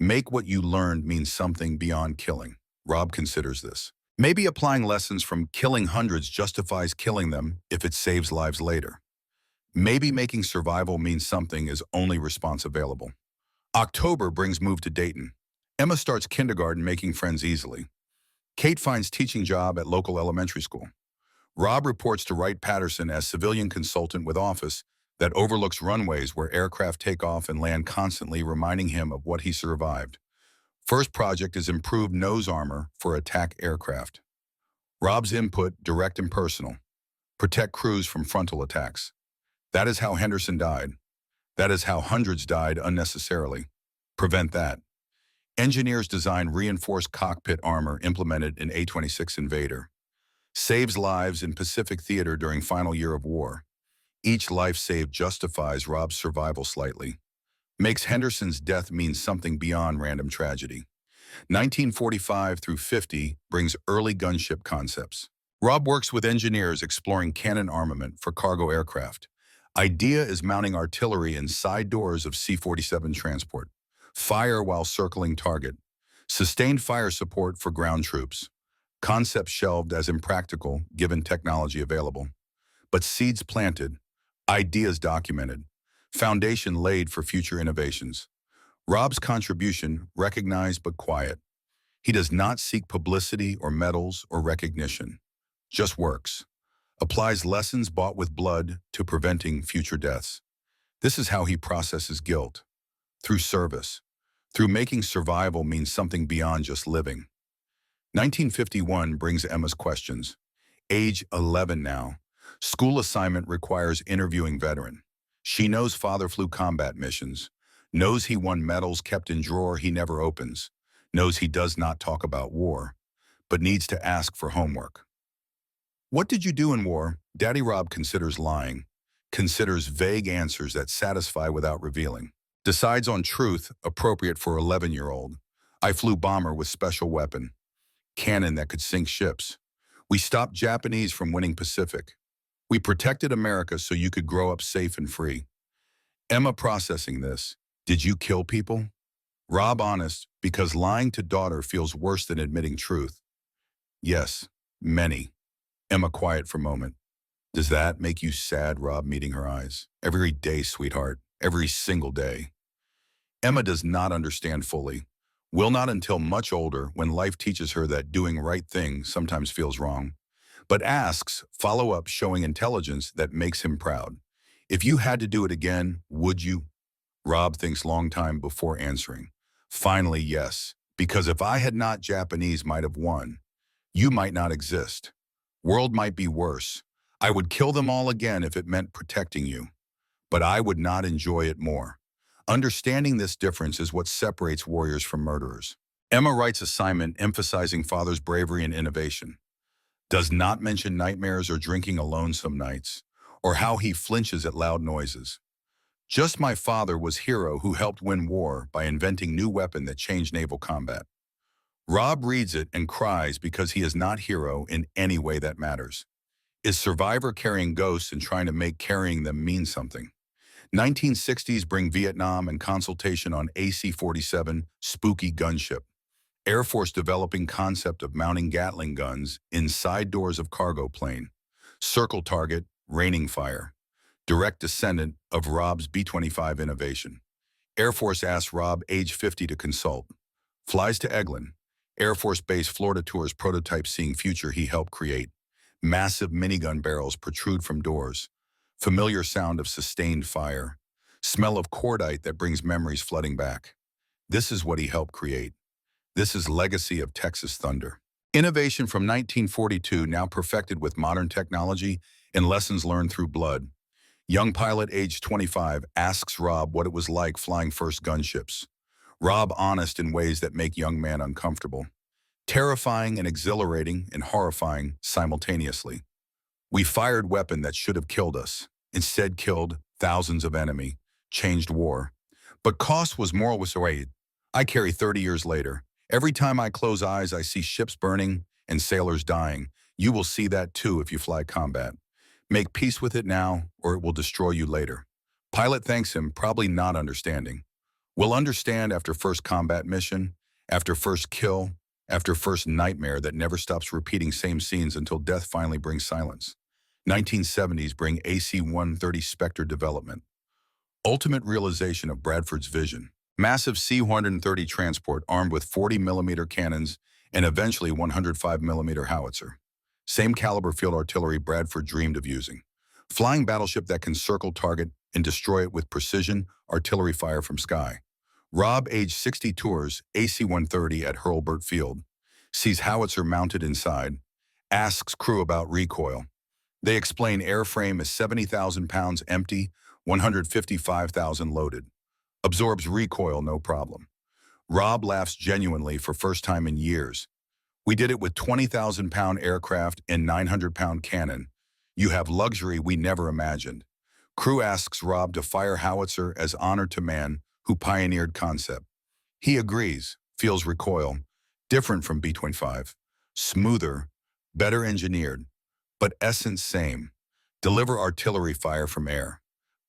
Make what you learned mean something beyond killing. Rob considers this. Maybe applying lessons from killing hundreds justifies killing them if it saves lives later. Maybe making survival means something is only response available. October brings move to Dayton. Emma starts kindergarten making friends easily. Kate finds teaching job at local elementary school. Rob reports to Wright-Patterson as civilian consultant with office that overlooks runways where aircraft take off and land constantly, reminding him of what he survived. First project is improved nose armor for attack aircraft. Rob's input, direct and personal. Protect crews from frontal attacks. That is how Henderson died. That is how hundreds died unnecessarily. Prevent that. Engineers design reinforced cockpit armor implemented in A-26 Invader. Saves lives in Pacific Theater during final year of war. Each life saved justifies Rob's survival slightly. Makes Henderson's death mean something beyond random tragedy. 1945 through 50 brings early gunship concepts. Rob works with engineers exploring cannon armament for cargo aircraft. Idea is mounting artillery in side doors of C-47 transport. Fire while circling target. Sustained fire support for ground troops. Concept shelved as impractical given technology available. But seeds planted. Ideas documented. Foundation laid for future innovations. Rob's contribution recognized but quiet. He does not seek publicity or medals or recognition. Just works. Applies lessons bought with blood to preventing future deaths. This is how he processes guilt. Through service. Through making survival mean something beyond just living. 1951 brings Emma's questions. Age 11 now. School assignment requires interviewing veteran. She knows father flew combat missions. Knows he won medals kept in drawer he never opens. Knows he does not talk about war, but needs to ask for homework. What did you do in war? Daddy Rob considers lying. Considers vague answers that satisfy without revealing. Decides on truth appropriate for 11-year-old. I flew bomber with special weapon. Cannon that could sink ships. We stopped Japanese from winning Pacific. We protected America so you could grow up safe and free. Emma processing this. Did you kill people? Rob honest, because lying to daughter feels worse than admitting truth. Yes, many. Emma quiet for a moment. Does that make you sad, Rob, meeting her eyes? Every day, sweetheart. Every single day. Emma does not understand fully. Will not until much older when life teaches her that doing right thing sometimes feels wrong. But asks follow-up showing intelligence that makes him proud. If you had to do it again, would you? Rob thinks long time before answering. Finally, yes. Because if I had not, Japanese might have won. You might not exist. World might be worse. I would kill them all again if it meant protecting you. But I would not enjoy it more. Understanding this difference is what separates warriors from murderers. Emma writes assignment emphasizing father's bravery and innovation. Does not mention nightmares or drinking alone some nights, or how he flinches at loud noises. Just my father was hero who helped win war by inventing new weapon that changed naval combat. Rob reads it and cries because he is not hero in any way that matters. Is survivor carrying ghosts and trying to make carrying them mean something? 1960s bring Vietnam and consultation on AC-47 spooky gunship. Air Force developing concept of mounting Gatling guns inside doors of cargo plane. Circle target, raining fire. Direct descendant of Rob's B-25 innovation. Air Force asks Rob, age 50, to consult. Flies to Eglin. Air Force Base Florida tours prototype seeing future he helped create. Massive minigun barrels protrude from doors. Familiar sound of sustained fire. Smell of cordite that brings memories flooding back. This is what he helped create. This is legacy of Texas Thunder. Innovation from 1942 now perfected with modern technology and lessons learned through blood. Young pilot age 25 asks Rob what it was like flying first gunships. Rob honest in ways that make young man uncomfortable. Terrifying and exhilarating and horrifying simultaneously. We fired weapon that should have killed us, instead killed thousands of enemy, changed war. But cost was moral was weight. I carry 30 years later. Every time I close eyes, I see ships burning and sailors dying. You will see that too if you fly combat. Make peace with it now, or it will destroy you later. Pilot thanks him, probably not understanding. Will understand after first combat mission, after first kill, after first nightmare that never stops repeating same scenes until death finally brings silence. 1970s bring AC-130 Spectre development. Ultimate realization of Bradford's vision. Massive C-130 transport armed with 40mm cannons and eventually 105mm howitzer. Same caliber field artillery Bradford dreamed of using. Flying battleship that can circle target and destroy it with precision artillery fire from sky. Rob, age 60, tours AC-130 at Hurlburt Field. Sees howitzer mounted inside. Asks crew about recoil. They explain airframe is 70,000 pounds empty, 155,000 loaded. Absorbs recoil no problem. Rob laughs genuinely for first time in years. We did it with 20,000-pound aircraft and 900-pound cannon. You have luxury we never imagined. Crew asks Rob to fire howitzer as honor to man who pioneered concept. He agrees, feels recoil, different from B-25, smoother, better engineered, but essence same. Deliver artillery fire from air.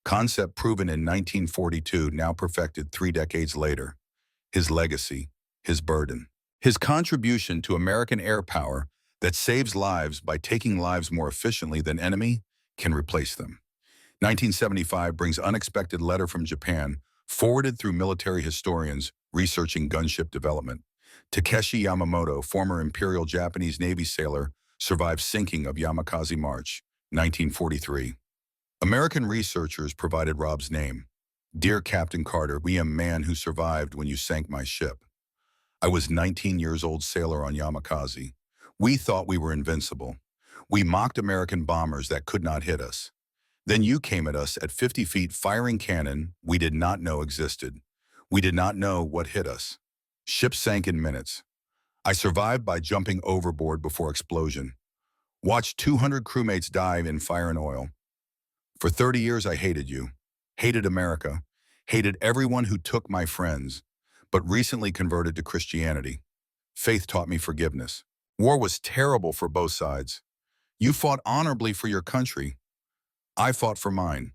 Concept proven in 1942, now perfected 3 decades later. His legacy, his burden. His contribution to American air power that saves lives by taking lives more efficiently than enemy can replace them. 1975 brings unexpected letter from Japan, forwarded through military historians researching gunship development. Takeshi Yamamoto, former Imperial Japanese Navy sailor, survived sinking of Yamakase March, 1943. American researchers provided Rob's name. Dear Captain Carter, we am man who survived when you sank my ship. I was 19 years old sailor on Yamakase. We thought we were invincible. We mocked American bombers that could not hit us. Then you came at us at 50 feet firing cannon we did not know existed. We did not know what hit us. Ship sank in minutes. I survived by jumping overboard before explosion. Watched 200 crewmates die in fire and oil. For 30 years I hated you, hated America, hated everyone who took my friends, but recently converted to Christianity. Faith taught me forgiveness. War was terrible for both sides. You fought honorably for your country. I fought for mine.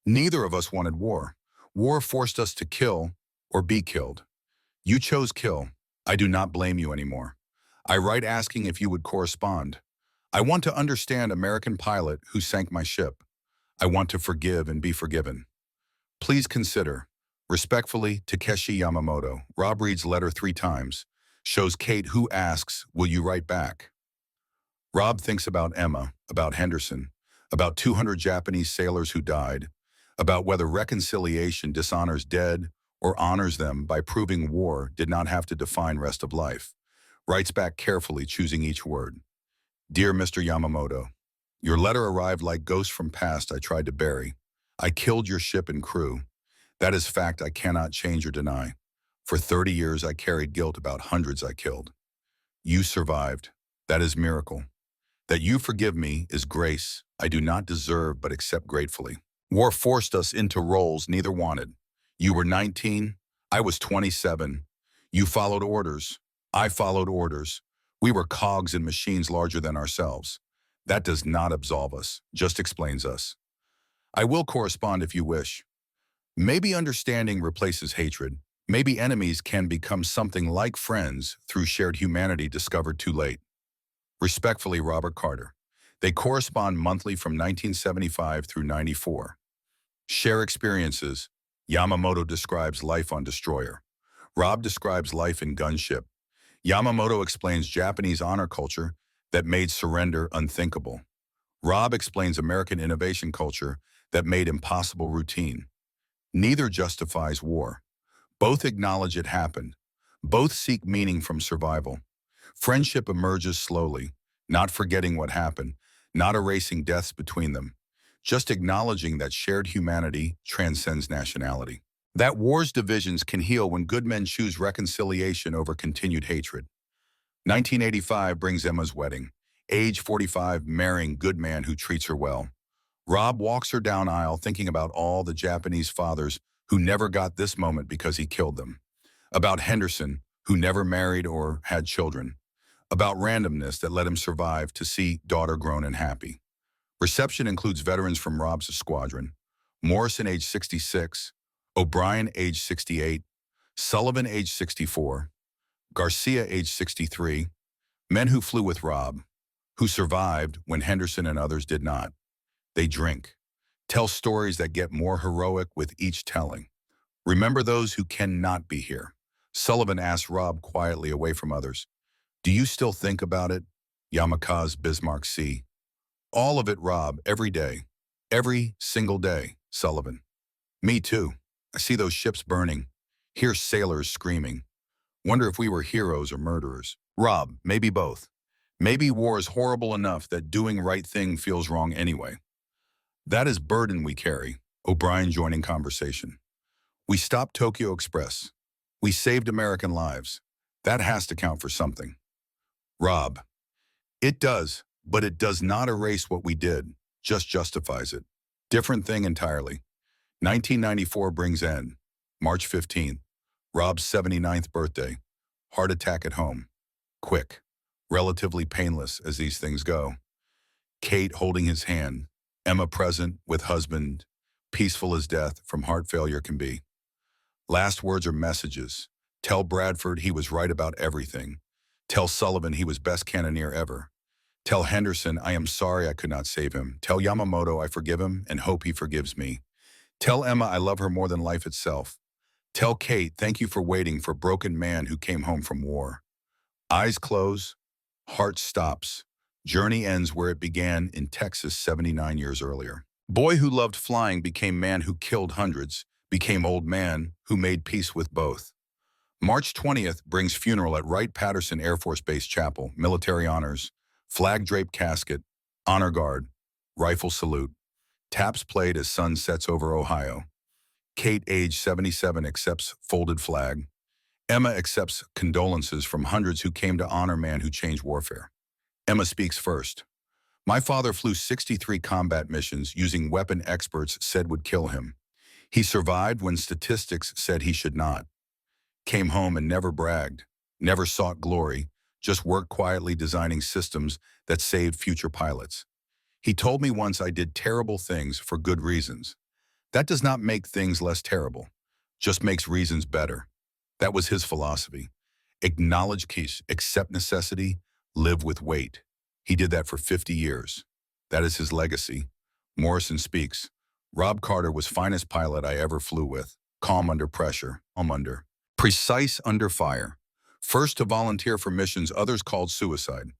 Neither of us wanted war. War forced us to kill or be killed. You chose kill. I do not blame you anymore. I write asking if you would correspond. I want to understand American pilot who sank my ship. I want to forgive and be forgiven. Please consider. Respectfully, Takeshi Yamamoto. Rob reads letter 3 times. Shows Kate who asks, will you write back? Rob thinks about Emma, about Henderson, about 200 Japanese sailors who died, about whether reconciliation dishonors dead or honors them by proving war did not have to define rest of life. Writes back carefully, choosing each word. Dear Mr. Yamamoto, your letter arrived like ghosts from past I tried to bury. I killed your ship and crew. That is fact I cannot change or deny. For 30 years I carried guilt about hundreds I killed. You survived. That is miracle. That you forgive me is grace I do not deserve but accept gratefully. War forced us into roles neither wanted. You were 19, I was 27. You followed orders, I followed orders. We were cogs in machines larger than ourselves. That does not absolve us, just explains us. I will correspond if you wish. Maybe understanding replaces hatred. Maybe enemies can become something like friends through shared humanity discovered too late. Respectfully, Robert Carter. They correspond monthly from 1975 through 94. Share experiences. Yamamoto describes life on destroyer. Rob describes life in gunship. Yamamoto explains Japanese honor culture that made surrender unthinkable. Rob explains American innovation culture that made impossible routine. Neither justifies war. Both acknowledge it happened. Both seek meaning from survival. Friendship emerges slowly, not forgetting what happened, not erasing deaths between them, just acknowledging that shared humanity transcends nationality. That war's divisions can heal when good men choose reconciliation over continued hatred. 1985 brings Emma's wedding. Age 45, marrying good man who treats her well. Rob walks her down aisle thinking about all the Japanese fathers who never got this moment because he killed them. About Henderson, who never married or had children. About randomness that let him survive to see daughter grown and happy. Reception includes veterans from Rob's squadron. Morrison, age 66. O'Brien, age 68. Sullivan, age 64. Garcia, age 63. Men who flew with Rob, who survived when Henderson and others did not. They drink. Tell stories that get more heroic with each telling. Remember those who cannot be here. Sullivan asked Rob quietly away from others. Do you still think about it? Yamakaze Bismarck Sea. All of it, Rob, every day. Every single day, Sullivan. Me too. I see those ships burning. Hear sailors screaming. Wonder if we were heroes or murderers. Rob, maybe both. Maybe war is horrible enough that doing right thing feels wrong anyway. That is burden we carry. O'Brien joining conversation. We stopped Tokyo Express. We saved American lives. That has to count for something. Rob. It does, but it does not erase what we did, just justifies it. Different thing entirely. 1994 brings end. March 15th. Rob's 79th birthday. Heart attack at home. Quick. Relatively painless as these things go. Kate holding his hand. Emma present with husband. Peaceful as death from heart failure can be. Last words are messages. Tell Bradford he was right about everything. Tell Sullivan he was best cannoneer ever. Tell Henderson I am sorry I could not save him. Tell Yamamoto I forgive him and hope he forgives me. Tell Emma I love her more than life itself. Tell Kate thank you for waiting for broken man who came home from war. Eyes close, heart stops. Journey ends where it began in Texas 79 years earlier. Boy who loved flying became man who killed hundreds, became old man who made peace with both. March 20th brings funeral at Wright-Patterson Air Force Base Chapel, military honors, flag-draped casket, honor guard, rifle salute. Taps played as sun sets over Ohio. Kate, age 77, accepts folded flag. Emma accepts condolences from hundreds who came to honor man who changed warfare. Emma speaks first. My father flew 63 combat missions using weapon experts said would kill him. He survived when statistics said he should not. Came home and never bragged, never sought glory, just worked quietly designing systems that saved future pilots. He told me once I did terrible things for good reasons. That does not make things less terrible, just makes reasons better. That was his philosophy. Acknowledge case, accept necessity, live with weight. He did that for 50 years. That is his legacy. Morrison speaks. Rob Carter was finest pilot I ever flew with. Calm under pressure, precise under fire. First to volunteer for missions others called suicide.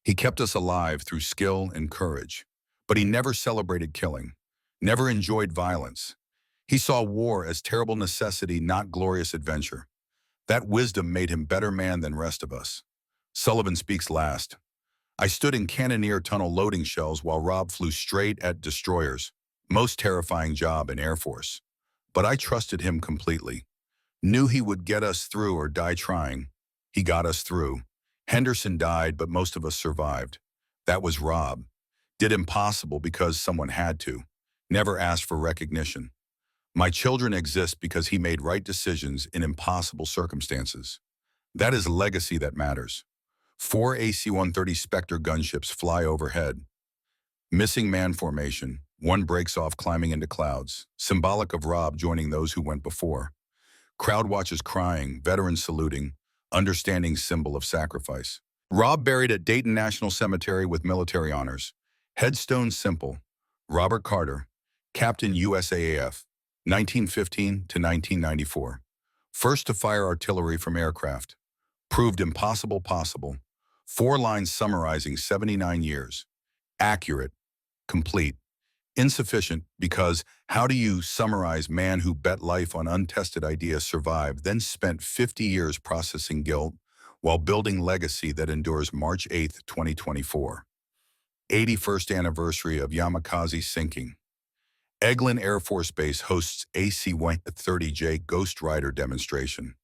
He kept us alive through skill and courage. But he never celebrated killing, never enjoyed violence. He saw war as terrible necessity, not glorious adventure. That wisdom made him better man than rest of us. Sullivan speaks last. I stood in cannoneer tunnel loading shells while Rob flew straight at destroyers. Most terrifying job in Air Force. But I trusted him completely. Knew he would get us through or die trying. He got us through. Henderson died, but most of us survived. That was Rob. Did impossible because someone had to. Never asked for recognition. My children exist because he made right decisions in impossible circumstances. That is legacy that matters. 4 AC-130 Spectre gunships fly overhead. Missing man formation. One breaks off climbing into clouds, symbolic of Rob joining those who went before. Crowd watches crying, veterans saluting, understanding symbol of sacrifice. Rob buried at Dayton National Cemetery with military honors. Headstone simple. Robert Carter, Captain USAAF, 1915 to 1994. First to fire artillery from aircraft. Proved impossible possible. 4 lines summarizing 79 years. Accurate. Complete. Insufficient because how do you summarize man who bet life on untested ideas survived, then spent 50 years processing guilt while building legacy that endures March 8, 2024. 81st anniversary of Yamakasi sinking. Eglin Air Force Base hosts AC-130J Ghost Rider demonstration.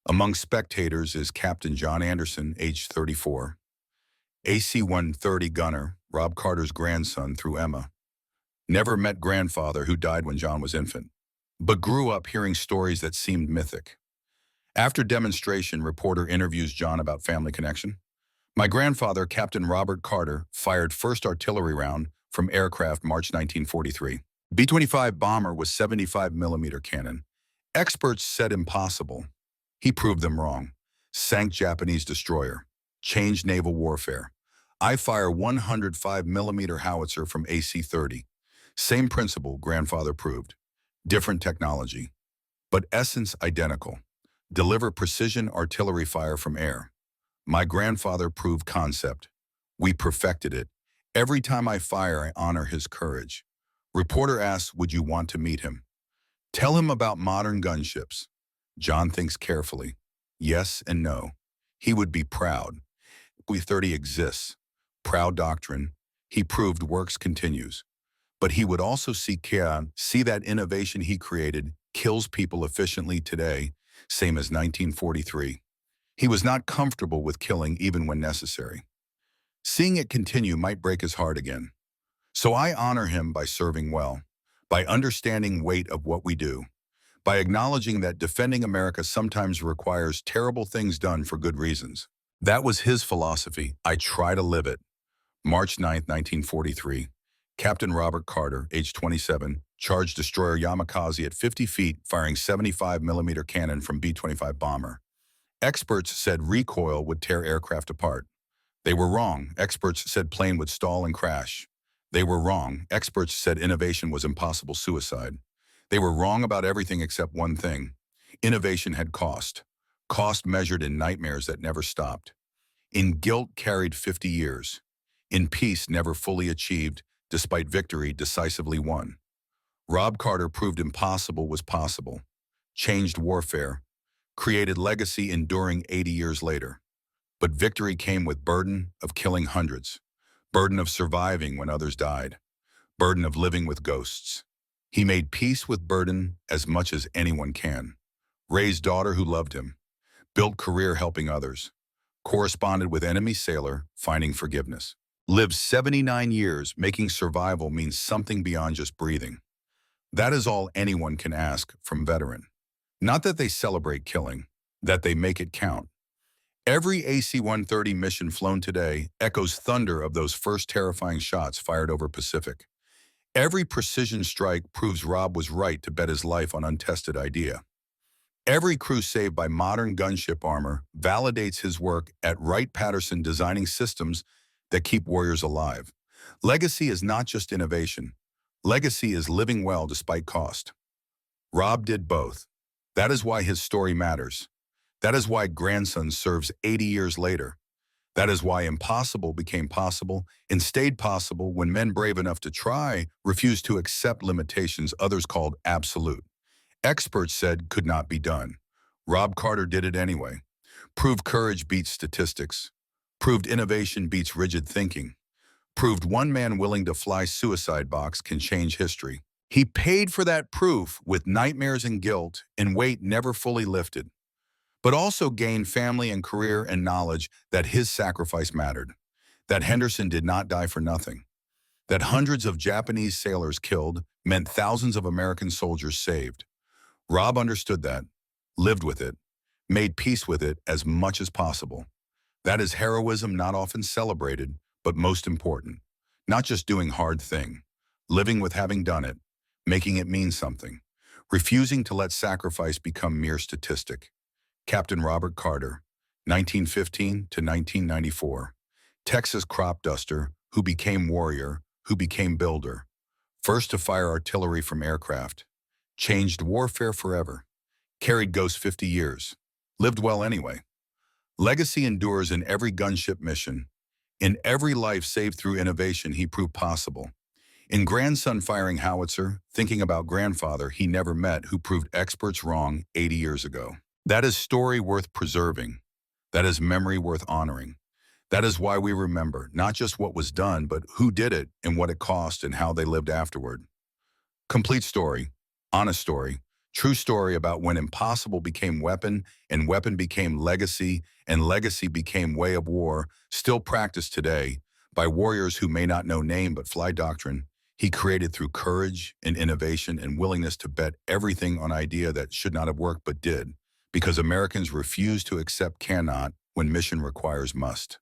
Among spectators is Captain John Anderson, age 34. AC-130 gunner, Rob Carter's grandson through Emma. Never met grandfather who died when John was infant, but grew up hearing stories that seemed mythic. After demonstration, reporter interviews John about family connection. My grandfather, Captain Robert Carter, fired first artillery round from aircraft March 1943. B-25 bomber with 75mm cannon. Experts said impossible. He proved them wrong. Sank Japanese destroyer. Changed naval warfare. I fire 105mm howitzer from AC-30. Same principle, grandfather proved. Different technology. But essence identical. Deliver precision artillery fire from air. My grandfather proved concept. We perfected it. Every time I fire, I honor his courage. Reporter asks, would you want to meet him? Tell him about modern gunships. John thinks carefully. Yes and no. He would be proud. W30 exists. Proud doctrine. He proved works continues. But he would also see that innovation he created kills people efficiently today, same as 1943. He was not comfortable with killing even when necessary. Seeing it continue might break his heart again. So I honor him by serving well, by understanding weight of what we do, by acknowledging that defending America sometimes requires terrible things done for good reasons. That was his philosophy. I try to live it. March 9, 1943. Captain Robert Carter, age 27, charged destroyer Yamakasi at 50 feet, firing 75mm cannon from B-25 bomber. Experts said recoil would tear aircraft apart. They were wrong. Experts said plane would stall and crash. They were wrong. Experts said innovation was impossible suicide. They were wrong about everything except one thing. Innovation had cost. Cost measured in nightmares that never stopped. In guilt carried 50 years. In peace never fully achieved, despite victory decisively won. Rob Carter proved impossible was possible. Changed warfare. Created legacy enduring 80 years later. But victory came with burden of killing hundreds. Burden of surviving when others died. Burden of living with ghosts. He made peace with burden as much as anyone can. Raised daughter who loved him. Built career helping others. Corresponded with enemy sailor, finding forgiveness. Lived 79 years, making survival mean something beyond just breathing. That is all anyone can ask from veteran. Not that they celebrate killing, that they make it count. Every AC-130 mission flown today echoes thunder of those first terrifying shots fired over Pacific. Every precision strike proves Rob was right to bet his life on untested idea. Every crew saved by modern gunship armor validates his work at Wright-Patterson designing systems that keep warriors alive. Legacy is not just innovation. Legacy is living well despite cost. Rob did both. That is why his story matters. That is why grandson serves 80 years later. That is why impossible became possible and stayed possible when men brave enough to try refused to accept limitations others called absolute. Experts said could not be done. Rob Carter did it anyway. Proved courage beats statistics. Proved innovation beats rigid thinking. Proved one man willing to fly suicide box can change history. He paid for that proof with nightmares and guilt and weight never fully lifted, but also gained family and career and knowledge that his sacrifice mattered. That Henderson did not die for nothing. That hundreds of Japanese sailors killed meant thousands of American soldiers saved. Rob understood that, lived with it, made peace with it as much as possible. That is heroism not often celebrated, but most important. Not just doing hard thing, living with having done it, making it mean something, refusing to let sacrifice become mere statistic. Captain Robert Carter, 1915 to 1994. Texas crop duster, who became warrior, who became builder. First to fire artillery from aircraft. Changed warfare forever. Carried ghost 50 years. Lived well anyway. Legacy endures in every gunship mission. In every life saved through innovation he proved possible. In grandson firing howitzer, thinking about grandfather he never met who proved experts wrong 80 years ago. That is story worth preserving. That is memory worth honoring. That is why we remember not just what was done, but who did it and what it cost and how they lived afterward. Complete story, honest story, true story about when impossible became weapon and weapon became legacy and legacy became way of war, still practiced today by warriors who may not know name but fly doctrine. He created through courage and innovation and willingness to bet everything on idea that should not have worked but did, because Americans refuse to accept cannot when mission requires must.